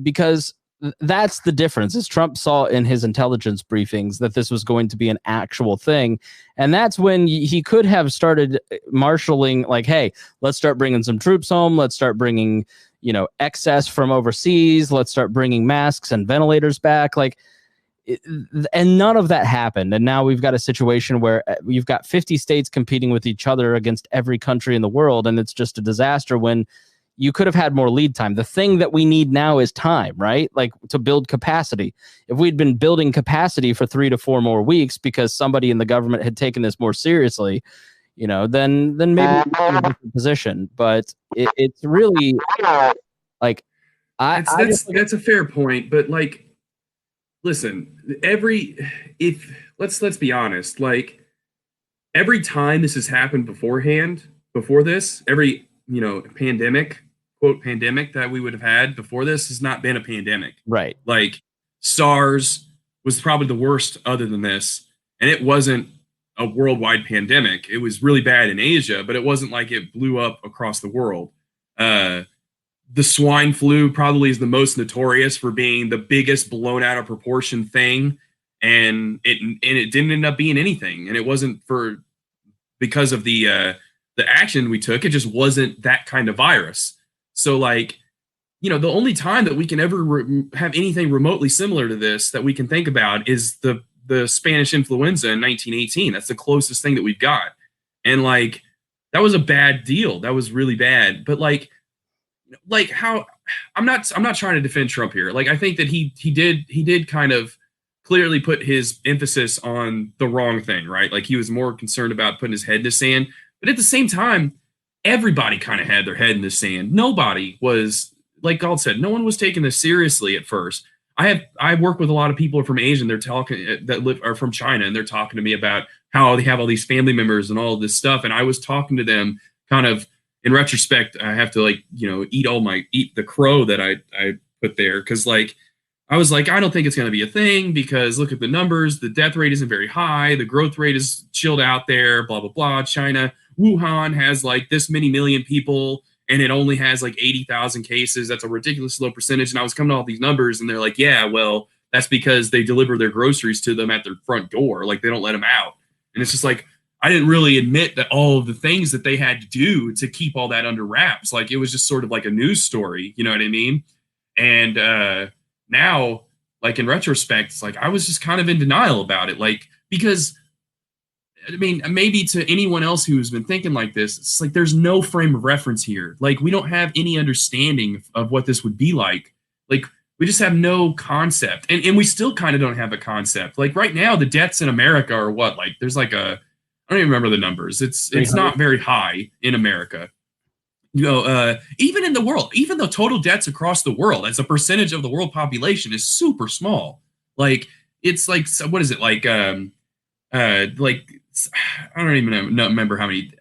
because that's the difference. Is Trump saw in his intelligence briefings that this was going to be an actual thing. And that's when he could have started marshaling, like, hey, let's start bringing some troops home. Let's start bringing, excess from overseas. Let's start bringing masks and ventilators back. Like, and none of that happened. And now we've got a situation where you've got 50 states competing with each other against every country in the world. And it's just a disaster when you could have had more lead time. The thing that we need now is time, right? Like, to build capacity. If we'd been building capacity for 3 to 4 more weeks because somebody in the government had taken this more seriously, then maybe we're in a different position. But it's really like, that's a fair point. But like, listen, let's be honest, like, every time this has happened before this, every, pandemic, quote, pandemic that we would have had before this has not been a pandemic. Right. Like, SARS was probably the worst other than this. And it wasn't a worldwide pandemic. It was really bad in Asia, but it wasn't like it blew up across the world. The swine flu probably is the most notorious for being the biggest blown out of proportion thing. And it didn't end up being anything. And it wasn't because of the action we took. It just wasn't that kind of virus. So, like, the only time that we can ever have anything remotely similar to this that we can think about is the Spanish influenza in 1918. That's the closest thing that we've got. And, like, that was a bad deal. That was really bad. But like how I'm not trying to defend Trump here. Like, I think that he did kind of clearly put his emphasis on the wrong thing, right? Like, he was more concerned about putting his head in the sand. But at the same time, everybody kind of had their head in the sand. Nobody was, like Gault said, no one was taking this seriously at first. I work with a lot of people from Asia, and they're talking are from China, and they're talking to me about how they have all these family members and all of this stuff. And I was talking to them kind of, in retrospect, I have to, like, eat the crow that I put there. Cause, like, I was like, I don't think it's going to be a thing because look at the numbers. The death rate isn't very high. The growth rate is chilled out there, blah, blah, blah. China, Wuhan has like this many million people and it only has like 80,000 cases. That's a ridiculous low percentage. And I was coming to all these numbers and they're like, yeah, well, that's because they deliver their groceries to them at their front door. Like, they don't let them out. And it's just like, I didn't really admit that all of the things that they had to do to keep all that under wraps. Like, it was just sort of like a news story. You know what I mean? And now, like, in retrospect, it's like I was just kind of in denial about it. Like, because, I mean, maybe to anyone else who's been thinking like this, it's like there's no frame of reference here. Like, we don't have any understanding of what this would be like. Like, we just have no concept. And we still kind of don't have a concept. Like, right now, the deaths in America are what? Like, there's like I don't even remember the numbers. It's not very high in America. Even in the world, even the total deaths across the world as a percentage of the world population is super small. Like, it's like, what is it? Like, I don't even remember how many.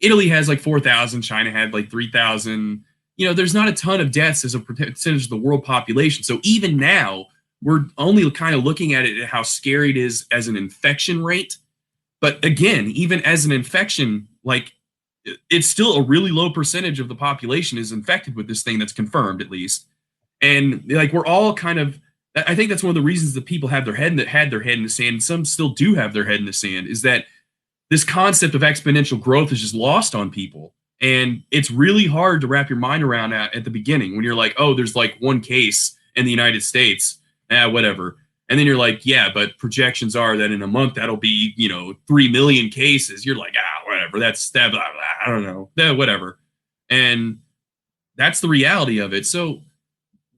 Italy has like 4,000. China had like 3,000. There's not a ton of deaths as a percentage of the world population. So even now, we're only kind of looking at it at how scary it is as an infection rate. But again, even as an infection, like, it's still a really low percentage of the population is infected with this thing that's confirmed, at least. And like, we're all kind of I think that's one of the reasons that people have had their head in the sand, and some still do have their head in the sand, is that this concept of exponential growth is just lost on people. And it's really hard to wrap your mind around at the beginning when you're like, oh, there's like one case in the United States, whatever. And then you're like, yeah, but projections are that in a month that'll be, 3 million cases. You're like, whatever. That's that. Blah, blah, I don't know, whatever. And that's the reality of it. So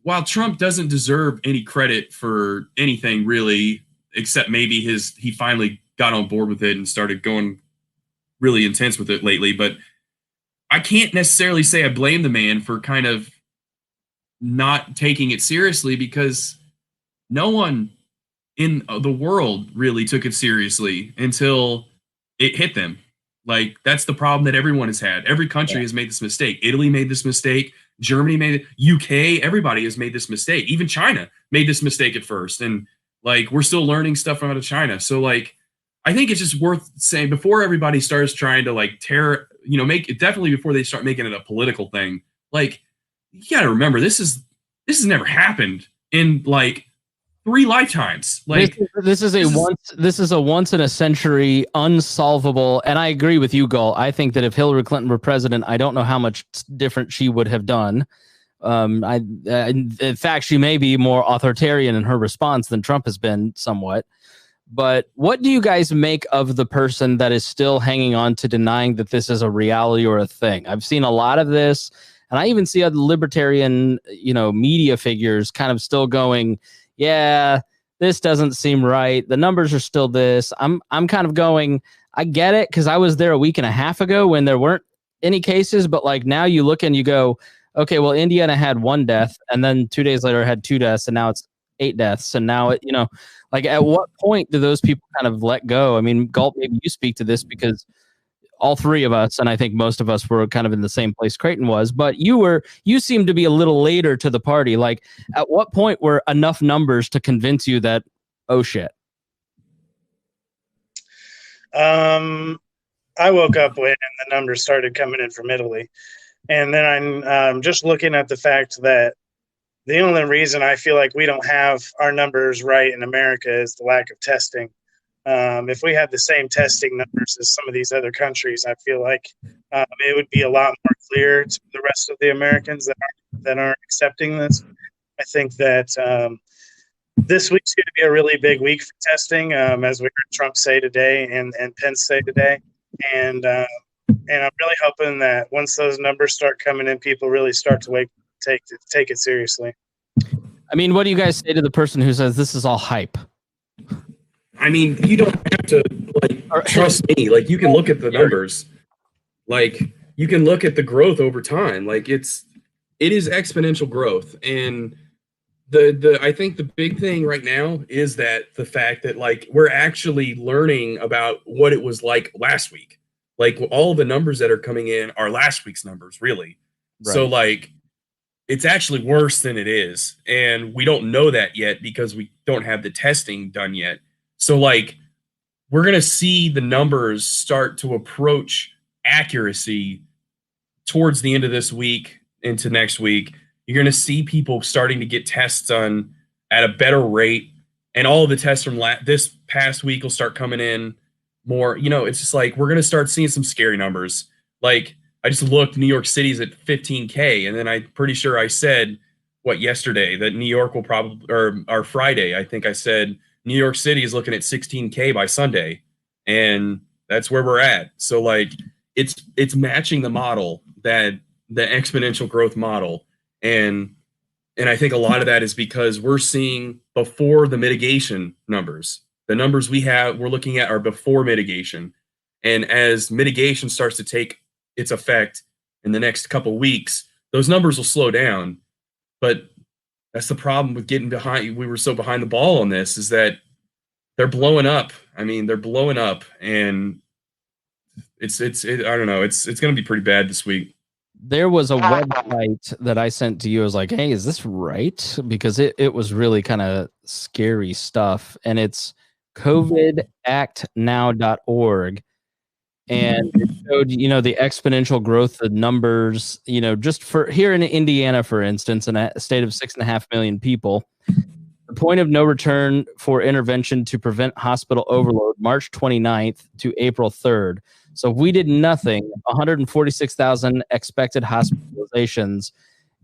while Trump doesn't deserve any credit for anything really, except maybe he finally got on board with it and started going really intense with it lately, but I can't necessarily say I blame the man for kind of not taking it seriously, because no one in the world really took it seriously until it hit them. Like, that's the problem that everyone has had. Every country has made this mistake. Italy made this mistake. Germany made it. UK, everybody has made this mistake. Even China made this mistake at first. And like, we're still learning stuff out of China. So like, I think it's just worth saying, before everybody starts trying to like make it, definitely before they start making it a political thing, like, you got to remember, this has never happened in like 3 lifetimes. Like, this is a once in a century unsolvable. And I agree with you, Gault. I think that if Hillary Clinton were president, I don't know how much different she would have done. In fact, she may be more authoritarian in her response than Trump has been somewhat. But what do you guys make of the person that is still hanging on to denying that this is a reality or a thing? I've seen a lot of this, and I even see other libertarian, media figures kind of still going, yeah, this doesn't seem right. The numbers are still this. I'm kind of going, I get it, because I was there a week and a half ago when there weren't any cases, but like now you look and you go, okay, well, Indiana had 1 death, and then 2 days later it had 2 deaths, and now it's 8 deaths. And now it, like, at what point do those people kind of let go? I mean, Gault, maybe you speak to this, because all 3 of us, and I think most of us, were kind of in the same place Creighton was, but you seemed to be a little later to the party. Like, at what point were enough numbers to convince you that, oh shit? I woke up when the numbers started coming in from Italy. And then I'm just looking at the fact that the only reason I feel like we don't have our numbers right in America is the lack of testing. If we had the same testing numbers as some of these other countries, I feel like it would be a lot more clear to the rest of the Americans that aren't accepting this. I think that this week's going to be a really big week for testing, as we heard Trump say today and Pence say today. And I'm really hoping that once those numbers start coming in, people really start to take it seriously. I mean, what do you guys say to the person who says this is all hype? I mean, you don't have to trust me. Like, you can look at the numbers. Like, you can look at the growth over time. Like, it is exponential growth. And I think the big thing right now is that the fact that like we're actually learning about what it was like last week. Like, all the numbers that are coming in are last week's numbers, really. Right. So like, it's actually worse than it is. And we don't know that yet because we don't have the testing done yet. So like, we're going to see the numbers start to approach accuracy towards the end of this week into next week. You're going to see people starting to get tests done at a better rate. And all of the tests from this past week will start coming in more. It's just like, we're going to start seeing some scary numbers. Like, I just looked, New York City's at 15K. And then I'm pretty sure I said, yesterday, that New York will probably, or Friday, I think I said, New York City is looking at 16K by Sunday, and that's where we're at. So like, it's matching the model, that the exponential growth model. And I think a lot of that is because we're seeing before the mitigation numbers. The numbers we're looking at are before mitigation. And as mitigation starts to take its effect in the next couple of weeks, those numbers will slow down. But that's the problem with getting behind. We were so behind the ball on this, is that they're blowing up. I mean, they're blowing up, and I don't know. It's going to be pretty bad this week. There was a website that I sent to you. I was like, hey, is this right? Because it was really kind of scary stuff. And it's covidactnow.org. And it showed, the exponential growth of numbers, just for here in Indiana, for instance, in a state of 6.5 million people, the point of no return for intervention to prevent hospital overload, March 29th to April 3rd. So if we did nothing, 146,000 expected hospitalizations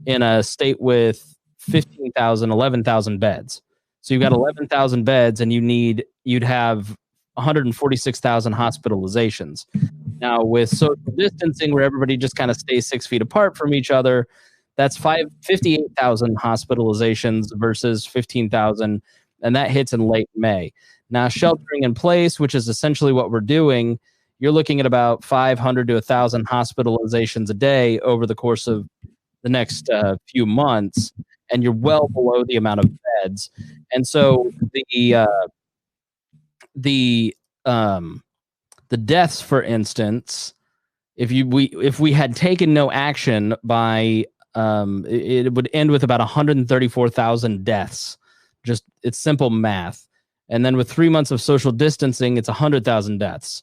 in a state with 15,000, 11,000 beds. So you've got 11,000 beds and you'd have 146,000 hospitalizations. Now with social distancing where everybody just kind of stays 6 feet apart from each other, that's 58,000 hospitalizations versus 15,000, and that hits in late May. Now sheltering in place, which is essentially what we're doing, you're looking at about 500 to 1,000 hospitalizations a day over the course of the next few months, and you're well below the amount of beds. And so the deaths, for instance, if we had taken no action by it would end with about 134,000 deaths. Just it's simple math. And then with 3 months of social distancing, it's 100,000 deaths.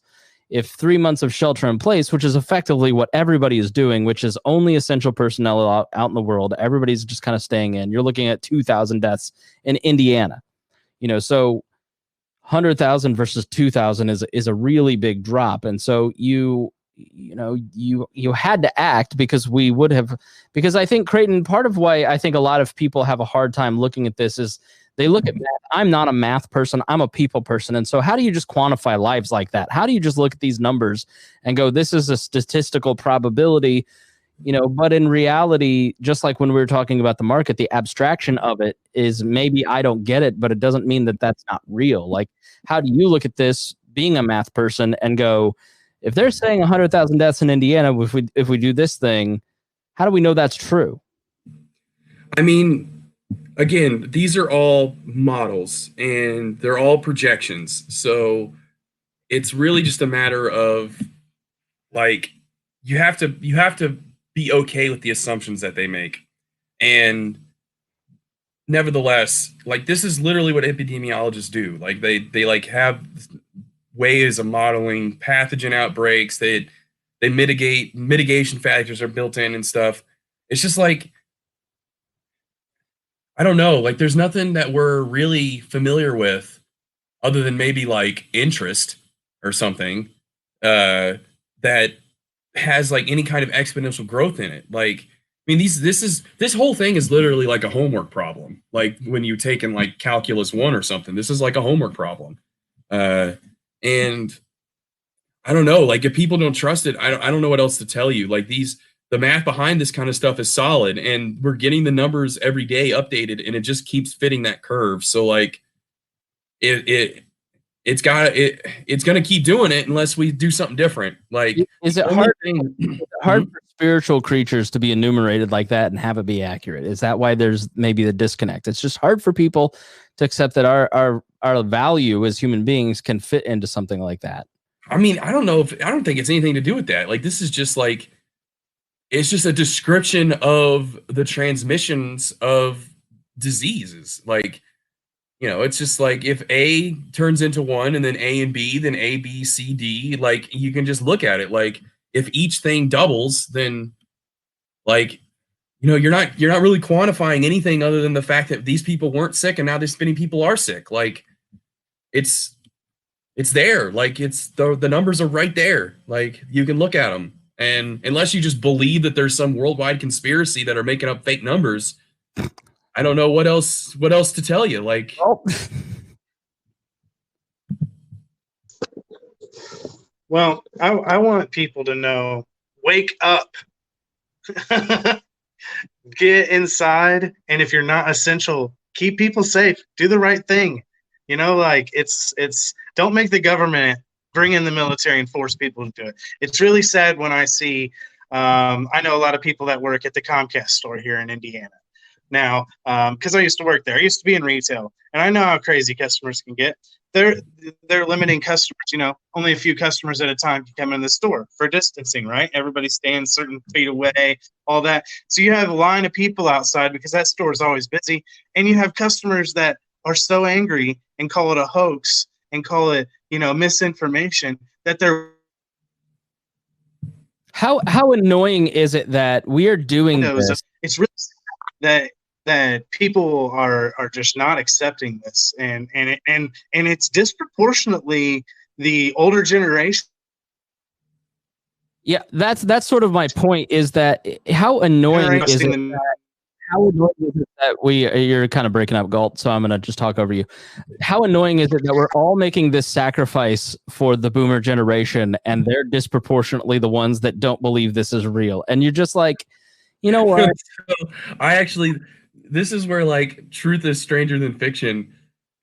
If 3 months of shelter in place, which is effectively what everybody is doing, which is only essential personnel out in the world, everybody's just kind of staying in. You're looking at 2,000 deaths in Indiana. So 100,000 versus 2,000 is a really big drop. And so you had to act because I think, Creighton, part of why I think a lot of people have a hard time looking at this is they look at math. I'm not a math person. I'm a people person. And so how do you just quantify lives like that? How do you just look at these numbers and go, this is a statistical probability, but in reality, just like when we were talking about the market, the abstraction of it is maybe I don't get it, but it doesn't mean that that's not real. Like, how do you look at this being a math person and go, if they're saying 100,000 deaths in Indiana, if we do this thing, how do we know that's true? I mean, again, these are all models and they're all projections. So it's really just a matter of like, you have to be okay with the assumptions that they make. And nevertheless, like, this is literally what epidemiologists do. Like they like have ways of modeling pathogen outbreaks. They mitigation factors are built in and stuff. It's just like, I don't know, like there's nothing that we're really familiar with other than maybe like interest or something that has like any kind of exponential growth in it. Like, I mean, this whole thing is literally like a homework problem. Like when you take in like calculus 1 or something, this is like a homework problem. And I don't know, like if people don't trust it, I don't know what else to tell you. Like the math behind this kind of stuff is solid, and we're getting the numbers every day updated, and it just keeps fitting that curve. So like it's going to keep doing it unless we do something different. Like, is it hard for spiritual creatures to be enumerated like that and have it be accurate? Is that why there's maybe the disconnect? It's just hard for people to accept that our value as human beings can fit into something like that. I mean, I don't think it's anything to do with that. Like, this is just like, it's just a description of the transmissions of diseases. Like, it's just like if A turns into 1 and then A and B, then A, B, C, D, like you can just look at it. Like if each thing doubles, then like, you're not really quantifying anything other than the fact that these people weren't sick and now this many people are sick. Like it's there. Like it's the numbers are right there. Like you can look at them. And unless you just believe that there's some worldwide conspiracy that are making up fake numbers, I don't know what else to tell you. Like, well, I want people to know, wake up, get inside. And if you're not essential, keep people safe, do the right thing. Like it's don't make the government bring in the military and force people to do it. It's really sad when I see, I know a lot of people that work at the Comcast store here in Indiana. Now, because I used to work there, I used to be in retail, and I know how crazy customers can get. They're limiting customers. Only a few customers at a time can come in the store for distancing, right? Everybody stands certain feet away, all that. So you have a line of people outside because that store is always busy, and you have customers that are so angry and call it a hoax and call it, misinformation that they're. How annoying is it that we are doing this? It's really sad that that people are just not accepting this, and it's disproportionately the older generation. Yeah, that's sort of my point. Is that how annoying is it? How annoying is it that you're kind of breaking up, Gault, so I'm going to just talk over you. How annoying is it that we're all making this sacrifice for the boomer generation, and they're disproportionately the ones that don't believe this is real? And you're just like, you know what? This is where like truth is stranger than fiction.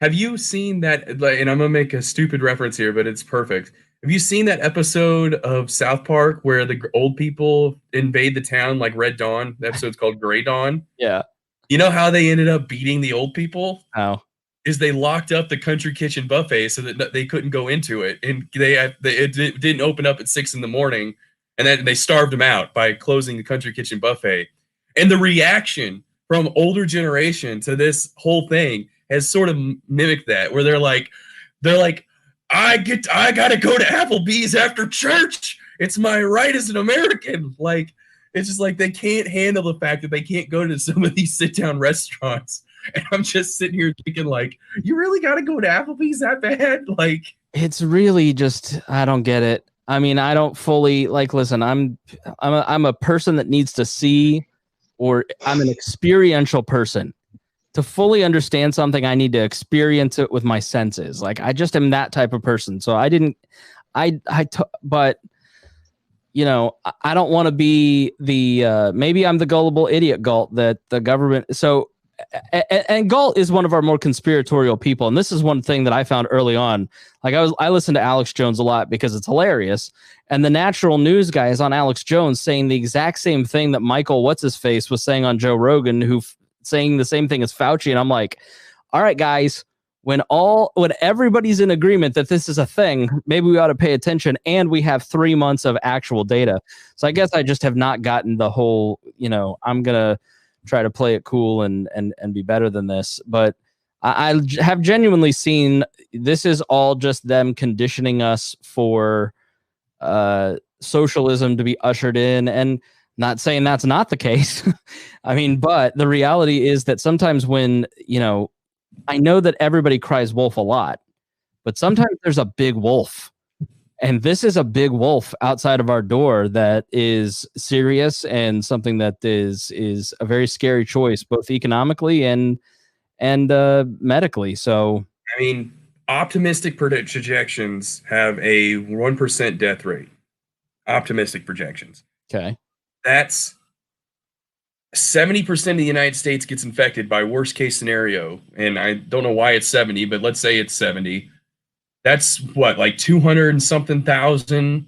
Have you seen that? Like, and I'm going to make a stupid reference here, but it's perfect. Have you seen that episode of South Park where the old people invade the town like Red Dawn? The episode's called Gray Dawn. Yeah. You know how they ended up beating the old people? How? Is they locked up the country kitchen buffet so that they couldn't go into it, and it didn't open up at 6 a.m, and then they starved them out by closing the country kitchen buffet. And the reaction from older generation to this whole thing has sort of mimicked that, where they're like, I gotta go to Applebee's after church. It's my right as an American. Like, it's just like they can't handle the fact that they can't go to some of these sit-down restaurants. And I'm just sitting here thinking, like, you really gotta go to Applebee's that bad? Like, it's really just, I don't get it. I mean, I don't fully like. Listen, I'm a person that needs to see, or I'm an experiential person. To fully understand something, I need to experience it with my senses. Like, I just am that type of person. So but you know, I don't want to be the, maybe I'm the gullible idiot, Gault, that the government. So, and Gault is one of our more conspiratorial people. And this is one thing that I found early on. Like, I listen to Alex Jones a lot because it's hilarious. And the natural news guy is on Alex Jones saying the exact same thing that Michael What's-His-Face was saying on Joe Rogan, who saying the same thing as Fauci. And I'm like, all right, guys, when everybody's in agreement that this is a thing, maybe we ought to pay attention. And we have 3 months of actual data. So I guess I just have not gotten the whole, you know, I'm going to try to play it cool and be better than this. But I have genuinely seen this is all just them conditioning us for socialism to be ushered in. And not saying that's not the case. I mean, but the reality is that sometimes when, you know, I know that everybody cries wolf a lot, but sometimes there's a big wolf. And this is a big wolf outside of our door that is serious and something that is a very scary choice, both economically and medically. So, I mean, optimistic projections have a 1% death rate. Optimistic projections. Okay. That's 70% of the United States gets infected by worst case scenario. And I don't know why it's 70, but let's say it's 70. That's what, like 200 and something thousand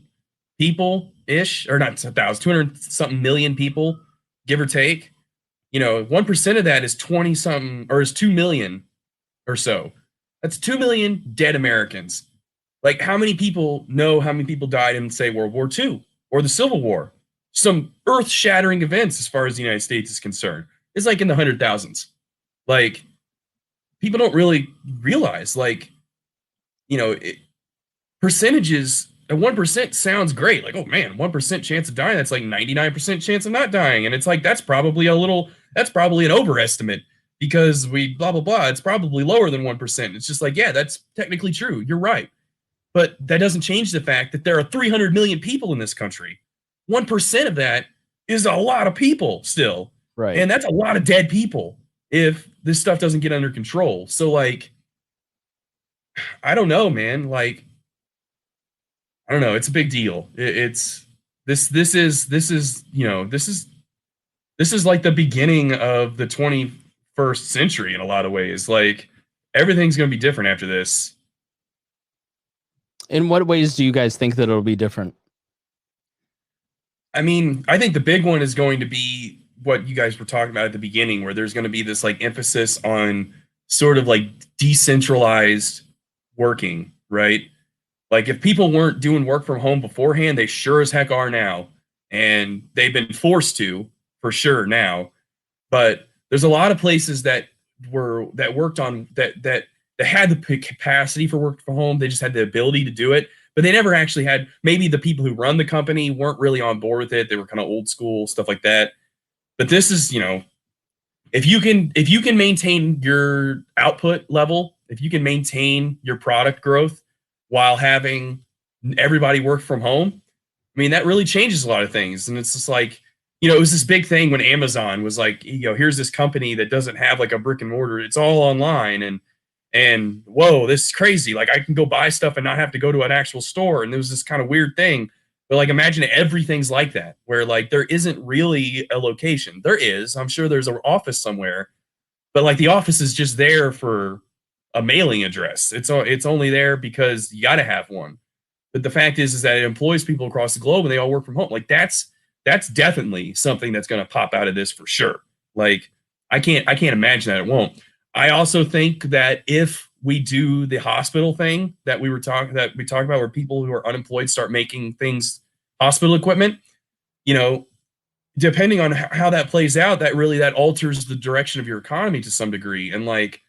people ish, or not 1,000, 200 something million people, give or take. You know, 1% of that is 20 something, or is 2 million or so. That's 2 million dead Americans. Like, how many people know how many people died in, say, World War II or the Civil War? Some earth-shattering events as far as the United States is concerned. It's like in the 100,000s. Like, people don't really realize, like, you know, percentages at 1% sounds great. Like, oh man, 1% chance of dying. That's like 99% chance of not dying. And it's like, that's probably an overestimate because we blah, blah, blah. It's probably lower than 1%. It's just like, yeah, that's technically true. You're right. But that doesn't change the fact that there are 300 million people in this country. 1% of that is a lot of people still. Right. And that's a lot of dead people if this stuff doesn't get under control. So, like, I don't know, man. Like, I don't know. It's a big deal. This is like the beginning of the 21st century in a lot of ways. Like, everything's going to be different after this. In what ways do you guys think that it'll be different? I mean, I think the big one is going to be what you guys were talking about at the beginning, where there's going to be this like emphasis on sort of like decentralized working, right? Like, if people weren't doing work from home beforehand, they sure as heck are now. And they've been forced to, for sure, now. But there's a lot of places that worked on that had the capacity for work from home. They just had the ability to do it. But they never actually had, maybe the people who run the company weren't really on board with it. They were kind of old school, stuff like that. But this is, you know, if you can maintain your output level, if you can maintain your product growth while having everybody work from home, I mean, that really changes a lot of things. And it's just like, it was this big thing when Amazon was like, here's this company that doesn't have like a brick and mortar. It's all online. And whoa, this is crazy. Like, I can go buy stuff and not have to go to an actual store. And there was this kind of weird thing. But like, imagine everything's like that, where like there isn't really a location. There is. I'm sure there's an office somewhere. But like, the office is just there for a mailing address. It's only there because you got to have one. But the fact is that it employs people across the globe and they all work from home. Like, that's definitely something that's going to pop out of this for sure. Like, I can't imagine that it won't. I also think that if we do the hospital thing that we talked about, where people who are unemployed start making things, hospital equipment, depending on how that plays out, that alters the direction of your economy to some degree. And like,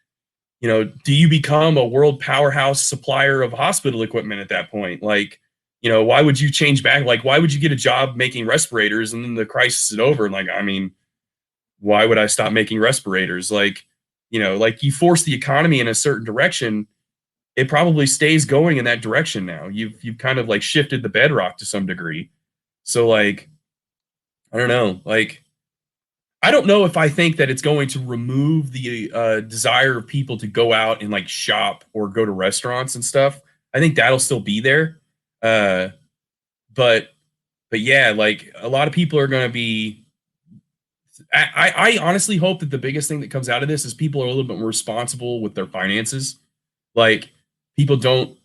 do you become a world powerhouse supplier of hospital equipment at that point? Like, why would you change back? Like, why would you get a job making respirators and then the crisis is over? Like, I mean, why would I stop making respirators? Like, like, you force the economy in a certain direction, it probably stays going in that direction now. You've kind of like shifted the bedrock to some degree. So like, I don't know. Like, I don't know if I think that it's going to remove the desire of people to go out and like shop or go to restaurants and stuff. I think that'll still be there. But yeah, like, a lot of people are going to be, I honestly hope that the biggest thing that comes out of this is people are a little bit more responsible with their finances. Like, people don't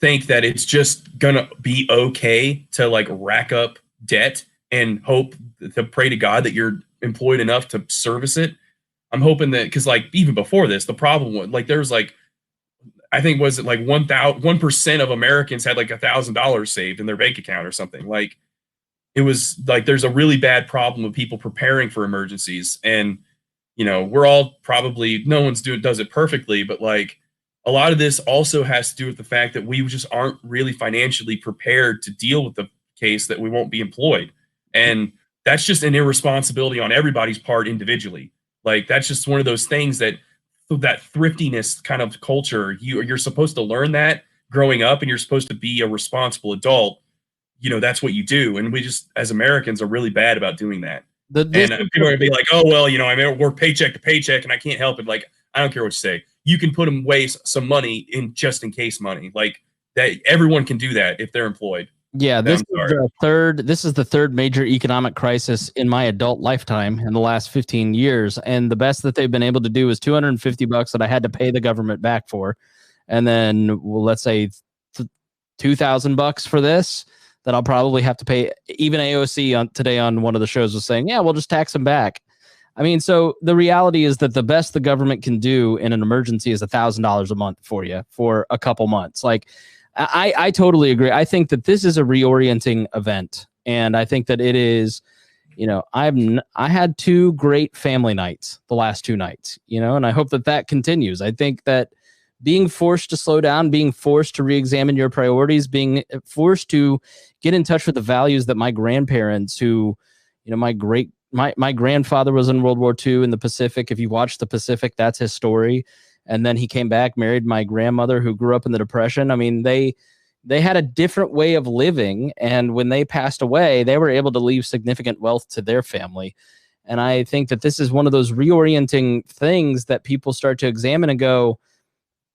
think that it's just going to be okay to like rack up debt and hope to pray to God that you're employed enough to service it. I'm hoping that, because like, even before this, the problem was like, there was like, I think, was it like 1% of Americans had like $1,000 saved in their bank account or something. Like, it was like, there's a really bad problem with people preparing for emergencies. And, we're all probably, no one's does it perfectly, but like, a lot of this also has to do with the fact that we just aren't really financially prepared to deal with the case that we won't be employed. And that's just an irresponsibility on everybody's part individually. Like, that's just one of those things that thriftiness kind of culture, you're supposed to learn that growing up, and you're supposed to be a responsible adult. That's what you do. And we just, as Americans, are really bad about doing that. And people are going to be like, oh, well, I work paycheck to paycheck and I can't help it. Like, I don't care what you say. You can put away some money in just in case money. Like, that, everyone can do that if they're employed. Yeah, this is the third major economic crisis in my adult lifetime in the last 15 years. And the best that they've been able to do is $250 that I had to pay the government back for. And then, well, let's say $2,000 for this that I'll probably have to pay. Even AOC today on one of the shows was saying, yeah, we'll just tax them back. I mean, so the reality is that the best the government can do in an emergency is $1,000 a month for you for a couple months. Like, I totally agree. I think that this is a reorienting event. And I think that it is, I had 2 great family nights the last 2 nights, and I hope that continues. I think that being forced to slow down, being forced to re-examine your priorities, being forced to get in touch with the values that my grandparents, who, my grandfather was in World War II in the Pacific. If you watch the Pacific, that's his story. And then he came back, married my grandmother, who grew up in the Depression. I mean, they had a different way of living. And when they passed away, they were able to leave significant wealth to their family. And I think that this is one of those reorienting things that people start to examine and go,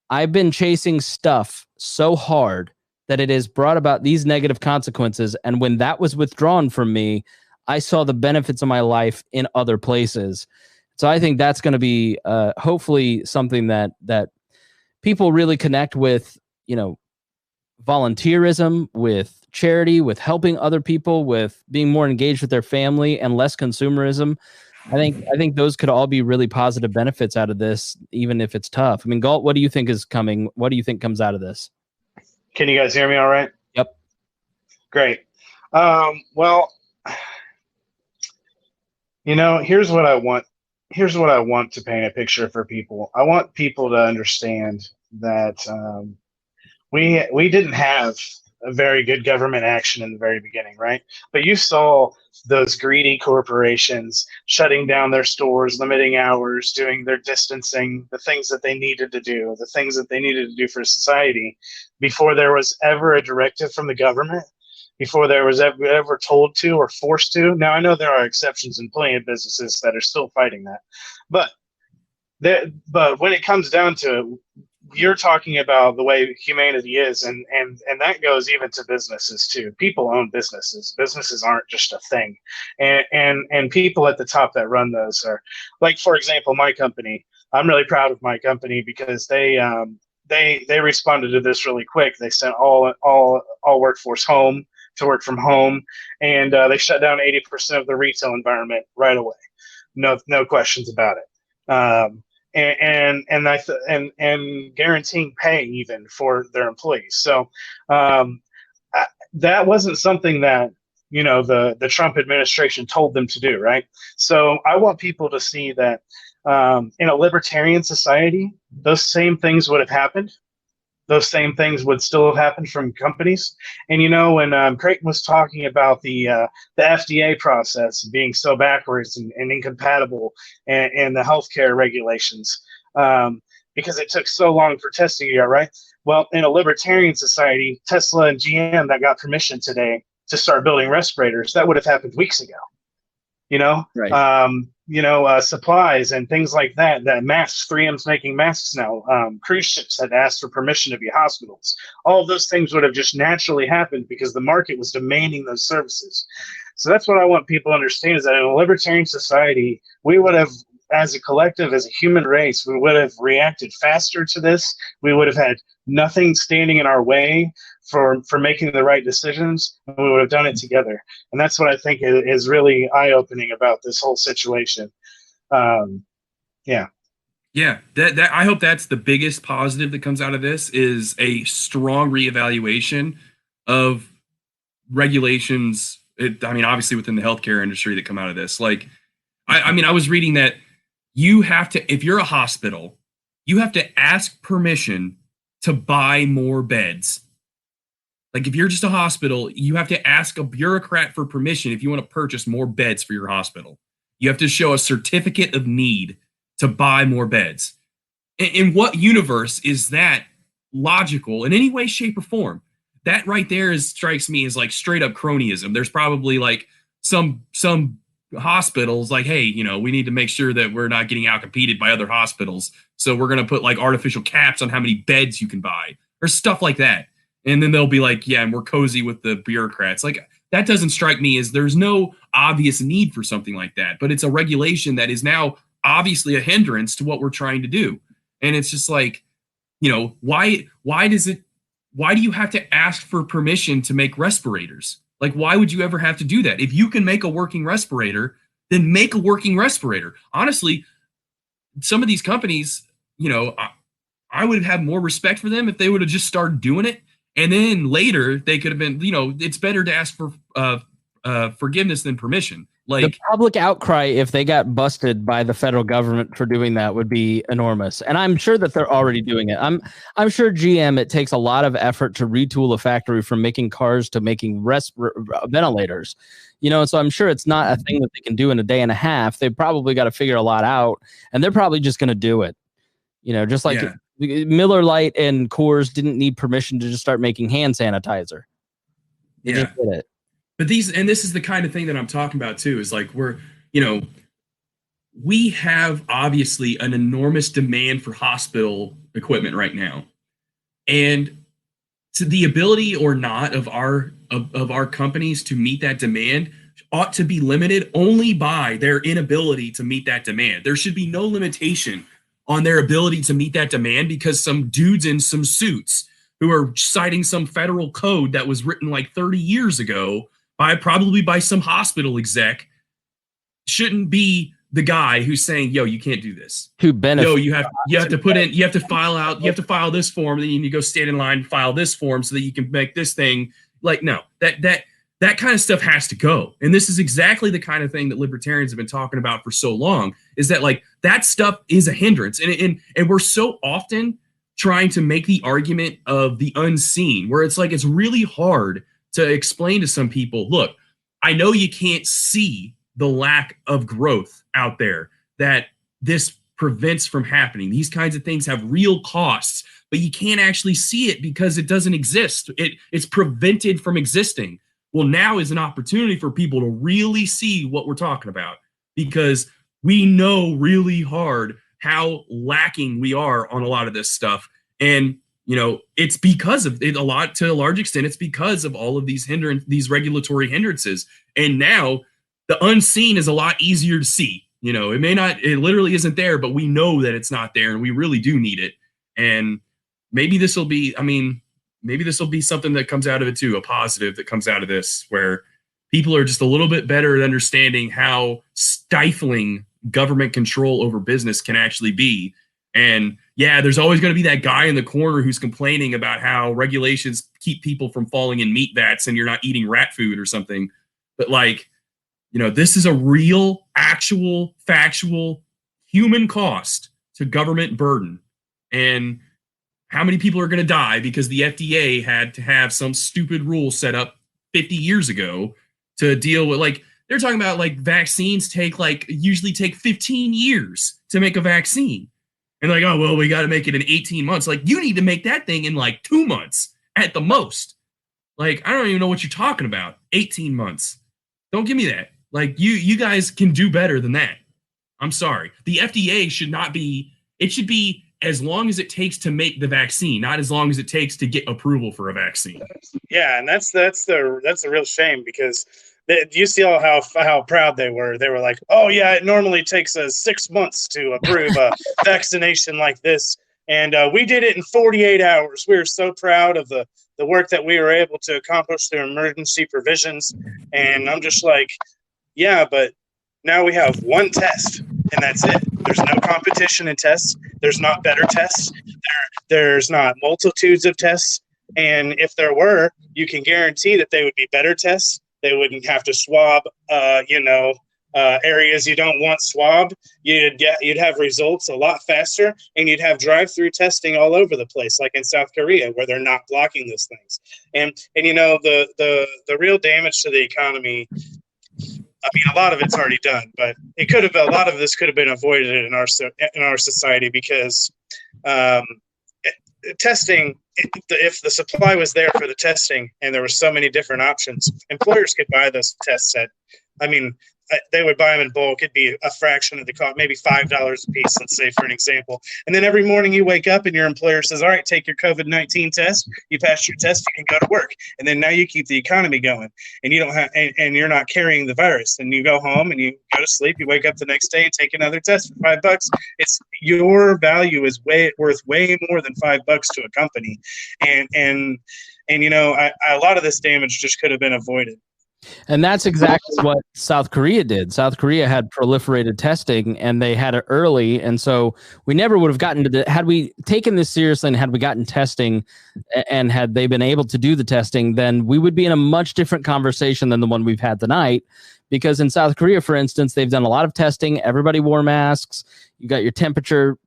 I've been chasing stuff so hard that it has brought about these negative consequences. And when that was withdrawn from me, I saw the benefits of my life in other places. So I think that's going to be hopefully something that people really connect with, volunteerism, with charity, with helping other people, with being more engaged with their family and less consumerism. I think those could all be really positive benefits out of this, even if it's tough. I mean, Gault, what do you think is coming? What do you think comes out of this? Can you guys hear me all right? Yep. Great. Well, here's what I want. Here's what I want to paint a picture for people. I want people to understand that we didn't have a very good government action in the very beginning, right? But you saw those greedy corporations shutting down their stores, limiting hours, doing their distancing, the things that they needed to do, the things that they needed to do for society before there was ever a directive from the government, before there was ever told to or forced to. Now, I know there are exceptions in plenty of businesses that are still fighting that. But when it comes down to it, you're talking about the way humanity is, and that goes even to businesses too. People own businesses. Businesses aren't just a thing, and people at the top that run those are, like, for example, my company. I'm really proud of my company because they responded to this really quick. They sent all workforce home to work from home, and they shut down 80% of the retail environment right away. No questions about it. And guaranteeing pay even for their employees. So that wasn't something that, you know, the Trump administration told them to do, right? So I want people to see that in a libertarian society, those same things would have happened. Those same things would still have happened from companies. And, you know, when Creighton was talking about the FDA process being so backwards and incompatible, and the healthcare regulations, because it took so long for testing to get right. Well, in a libertarian society, Tesla and GM that got permission today to start building respirators, that would have happened weeks ago. You know, right. Supplies and things like that. That masks, 3M's making masks now. Cruise ships had asked for permission to be hospitals. All of those things would have just naturally happened because the market was demanding those services. So that's what I want people to understand, is that in a libertarian society, we would have, as a collective, as a human race, we would have reacted faster to this. We would have had nothing standing in our way for making the right decisions, and we would have done it together. And that's what I think is really eye-opening about this whole situation. Yeah. That I hope that's the biggest positive that comes out of this, is a strong reevaluation of regulations. Obviously within the healthcare industry that come out of this. Like, I was reading that you have to, if you're a hospital, you have to ask permission to buy more beds. Like, if you're just a hospital, you have to ask a bureaucrat for permission if you want to purchase more beds for your hospital. You have to show a certificate of need to buy more beds. In what universe is that logical in any way, shape, or form? That right there strikes me as like straight up cronyism. There's probably like some hospitals like, hey, you know, we need to make sure that we're not getting outcompeted by other hospitals, so we're going to put like artificial caps on how many beds you can buy or stuff like that. And then they'll be like, yeah, and we're cozy with the bureaucrats. Like, that doesn't strike me as, there's no obvious need for something like that, but it's a regulation that is now obviously a hindrance to what we're trying to do. And it's just like, you know, why do you have to ask for permission to make respirators? Like, why would you ever have to do that? If you can make a working respirator, then make a working respirator. Honestly, some of these companies, you know, I would have had more respect for them if they would have just started doing it. And then later they could have been, you know, it's better to ask for forgiveness than permission. Like, the public outcry if they got busted by the federal government for doing that would be enormous. And I'm sure that they're already doing it. I'm sure GM, it takes a lot of effort to retool a factory from making cars to making ventilators. You know, so I'm sure it's not a thing that they can do in a day and a half. They've probably got to figure a lot out, and they're probably just going to do it. You know, just like Miller Lite and Coors didn't need permission to just start making hand sanitizer. They just did it. But this is the kind of thing that I'm talking about too, is like, we have obviously an enormous demand for hospital equipment right now. And to the ability or not of our companies to meet that demand ought to be limited only by their inability to meet that demand. There should be no limitation on their ability to meet that demand because some dudes in some suits who are citing some federal code that was written like 30 years ago probably by some hospital exec shouldn't be the guy who's saying, yo, you can't do this. Who benefits? Yo, you have to file this form, then you need to go stand in line and file this form so that you can make this thing. Like, no, that kind of stuff has to go. And this is exactly the kind of thing that libertarians have been talking about for so long, is that like that stuff is a hindrance. And we're so often trying to make the argument of the unseen, where it's like it's really hard to explain to some people, look, I know you can't see the lack of growth out there that this prevents from happening. These kinds of things have real costs, but you can't actually see it because it doesn't exist. It's prevented from existing. Well, now is an opportunity for people to really see what we're talking about, because we know really hard how lacking we are on a lot of this stuff. And, you know, it's because of it to a large extent, it's because of all of these regulatory hindrances. And now the unseen is a lot easier to see. You know, it literally isn't there, but we know that it's not there and we really do need it. And maybe this will be something that comes out of it too, a positive that comes out of this, where people are just a little bit better at understanding how stifling government control over business can actually be. And yeah, there's always going to be that guy in the corner who's complaining about how regulations keep people from falling in meat vats and you're not eating rat food or something. But like, you know, this is a real, actual, factual human cost to government burden. And how many people are going to die because the FDA had to have some stupid rule set up 50 years ago to deal with, like, they're talking about like vaccines usually take 15 years to make a vaccine. And like, oh, well, we got to make it in 18 months. Like, you need to make that thing in like 2 months at the most. Like, I don't even know what you're talking about. 18 months. Don't give me that. Like, you guys can do better than that. I'm sorry. The FDA should be as long as it takes to make the vaccine, not as long as it takes to get approval for a vaccine. Yeah, and that's the real shame, because you see all how proud they were. They were like, oh yeah, it normally takes us 6 months to approve a vaccination like this, and we did it in 48 hours. We were so proud of the work that we were able to accomplish through emergency provisions. And I'm just like, yeah, but now we have one test, and that's it. There's no competition in tests. There's not better tests. There's not multitudes of tests. And if there were, you can guarantee that they would be better tests. They wouldn't have to swab, areas you don't want swabbed. You'd have results a lot faster, and you'd have drive-through testing all over the place, like in South Korea, where they're not blocking those things. And you know, the real damage to the economy, I mean, a lot of it's already done, but a lot of this could have been avoided in our society, because testing, if the supply was there for the testing and there were so many different options, employers could buy those tests they would buy them in bulk. It'd be a fraction of the cost, maybe $5 a piece, let's say, for an example. And then every morning you wake up and your employer says, all right, take your COVID-19 test. You passed your test, you can go to work. And then now you keep the economy going, and you don't have, and you're not carrying the virus. And you go home and you go to sleep. You wake up the next day and take another test for $5. It's your value is worth way more than $5 to a company. And you know, a lot of this damage just could have been avoided. And that's exactly what South Korea did. South Korea had proliferated testing, and they had it early. And so we never would have gotten to had we taken this seriously and had we gotten testing and had they been able to do the testing, then we would be in a much different conversation than the one we've had tonight. Because in South Korea, for instance, they've done a lot of testing. Everybody wore masks. You got your temperature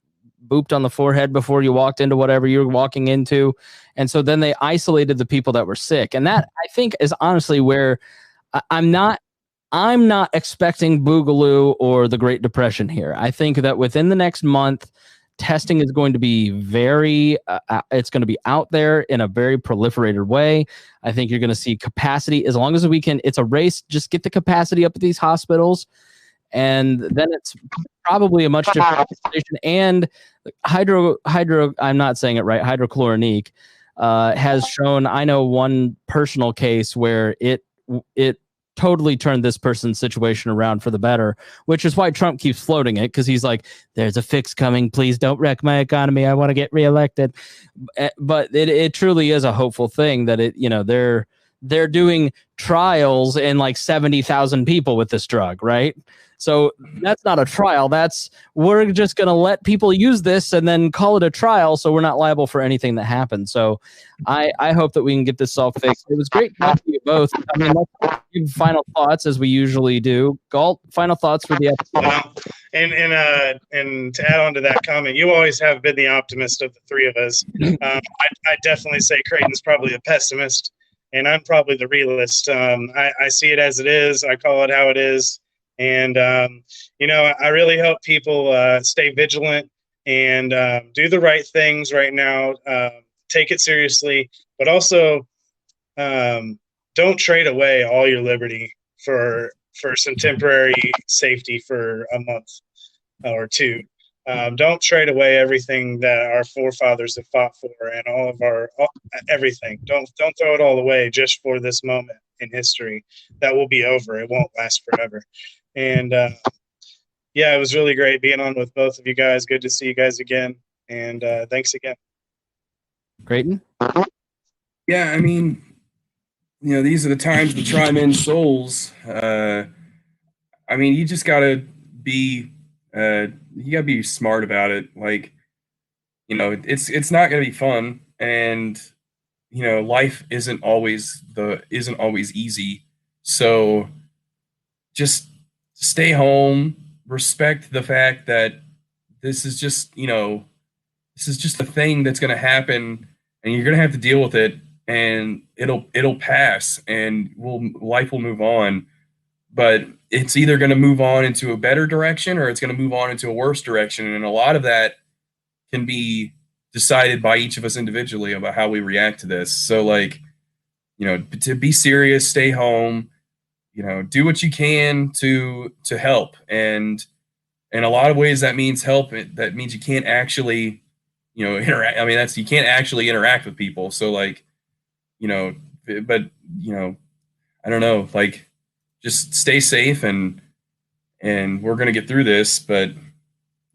booped on the forehead before you walked into whatever you were walking into. And so then they isolated the people that were sick. And that, I think, is honestly where I'm not expecting Boogaloo or the Great Depression here. I think that within the next month, testing is going to be it's going to be out there in a very proliferated way. I think you're going to see capacity, as long as we can. It's a race. Just get the capacity up at these hospitals, and then it's probably a much different situation. And hydro, I'm not saying it right, hydrochloronique has shown, I know one personal case where it totally turned this person's situation around for the better, which is why Trump keeps floating it, because he's like, there's a fix coming. Please don't wreck my economy. I want to get reelected. But it truly is a hopeful thing that they're doing trials in like 70,000 people with this drug, right? So that's not a trial. We're just going to let people use this and then call it a trial, so we're not liable for anything that happens. So I hope that we can get this all fixed. It was great talking to you both. I mean, let's give final thoughts as we usually do. Gault, final thoughts for the episode. Well, and to add on to that comment, you always have been the optimist of the three of us. I definitely say Creighton's probably a pessimist, and I'm probably the realist. I see it as it is. I call it how it is. And, I really hope people stay vigilant and do the right things right now. Take it seriously, but also don't trade away all your liberty for some temporary safety for a month or two. Don't trade away everything that our forefathers have fought for and all of everything. Don't throw it all away just for this moment in history that will be over. It won't last forever. And it was really great being on with both of you guys. Good to see you guys again. And thanks again. Creighton? Yeah, I mean, these are the times to try men's souls. I mean, you just gotta be smart about it. Like, it's not gonna be fun, and life isn't always easy. So just stay home, respect the fact that this is just a thing that's going to happen, and you're going to have to deal with it, and it'll pass, and life will move on. But it's either going to move on into a better direction or it's going to move on into a worse direction. And a lot of that can be decided by each of us individually about how we react to this. So to be serious, stay home, do what you can to help. And in a lot of ways that means help. That means you can't actually, interact. I mean, you can't actually interact with people. So I don't know, just stay safe and we're going to get through this, but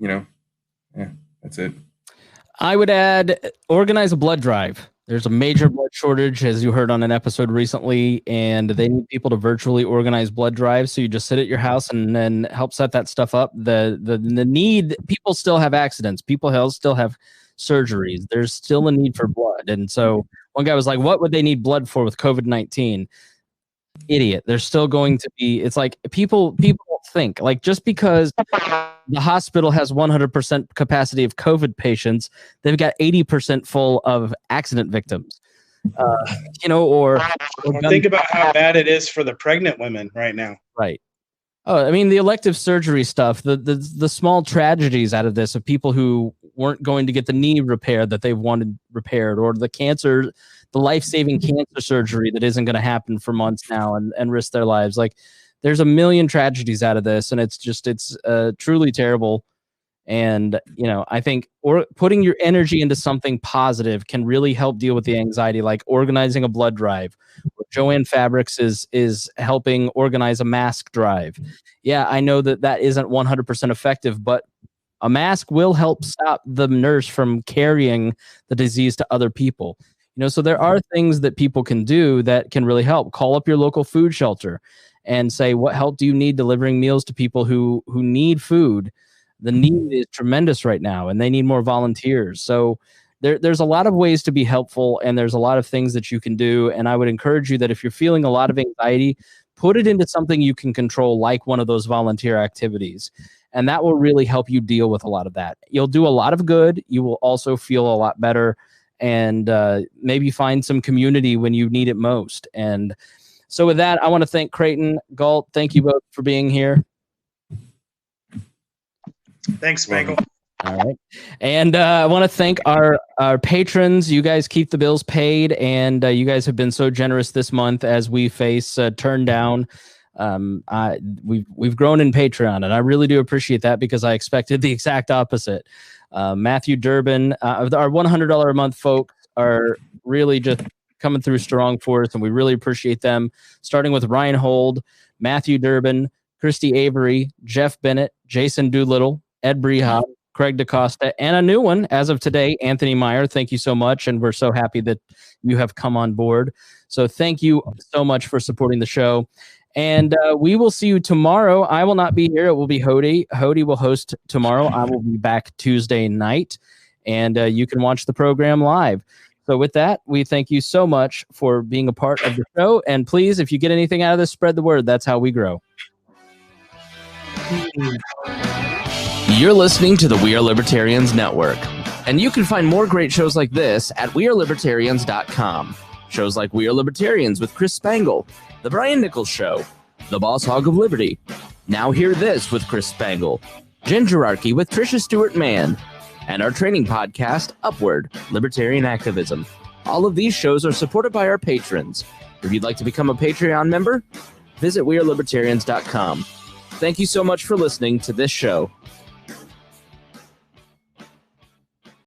that's it. I would add, organize a blood drive. There's a major blood shortage, as you heard on an episode recently, and they need people to virtually organize blood drives. So you just sit at your house and then help set that stuff up. The need, people still have accidents. People still have surgeries. There's still a need for blood. And so one guy was like, what would they need blood for with COVID-19? Idiot. There's still going to be, it's like people think, like, just because the hospital has 100% capacity of COVID patients, they've got 80% full of accident victims. Or think about how bad it is for the pregnant women right now. Right. Oh, I mean, the elective surgery stuff, the small tragedies out of this, of people who weren't going to get the knee repaired that they wanted repaired, or the cancer, the life-saving cancer surgery that isn't going to happen for months now and risk their lives. Like, there's a million tragedies out of this, and it's truly terrible. And, I think putting your energy into something positive can really help deal with the anxiety, like organizing a blood drive. Joanne Fabrics is helping organize a mask drive. Yeah, I know that isn't 100% effective, but a mask will help stop the nurse from carrying the disease to other people. So there are things that people can do that can really help. Call up your local food shelter and say, what help do you need delivering meals to people who need food? The need is tremendous right now, and they need more volunteers. So there's a lot of ways to be helpful, and there's a lot of things that you can do. And I would encourage you that if you're feeling a lot of anxiety, put it into something you can control, like one of those volunteer activities. And that will really help you deal with a lot of that. You'll do a lot of good. You will also feel a lot better, and maybe find some community when you need it most. And so with that, I want to thank Creighton, Gault. Thank you both for being here. Thanks, Spangle. All right. And I want to thank our patrons. You guys keep the bills paid, and you guys have been so generous this month as we face turn down. We've grown in Patreon, and I really do appreciate that, because I expected the exact opposite. Matthew Durbin, our $100 a month folks are really just coming through strong for us, and we really appreciate them. Starting with Ryan Hold, Matthew Durbin, Christy Avery, Jeff Bennett, Jason Doolittle, Ed Brehop, Craig DaCosta, and a new one as of today, Anthony Meyer. Thank you so much, and we're so happy that you have come on board. So thank you so much for supporting the show. And we will see you tomorrow. I will not be here. It will be Hody. Hody will host tomorrow. I will be back Tuesday night, and you can watch the program live. So with that, we thank you so much for being a part of the show. And please, if you get anything out of this, spread the word. That's how we grow. You're listening to the We Are Libertarians Network. And you can find more great shows like this at wearelibertarians.com. Shows like We Are Libertarians with Chris Spangle, The Brian Nichols Show, The Boss Hog of Liberty, Now Hear This with Chris Spangle, Gingerarchy with Tricia Stewart-Mann, and our training podcast, Upward, Libertarian Activism. All of these shows are supported by our patrons. If you'd like to become a Patreon member, visit wearelibertarians.com. Thank you so much for listening to this show.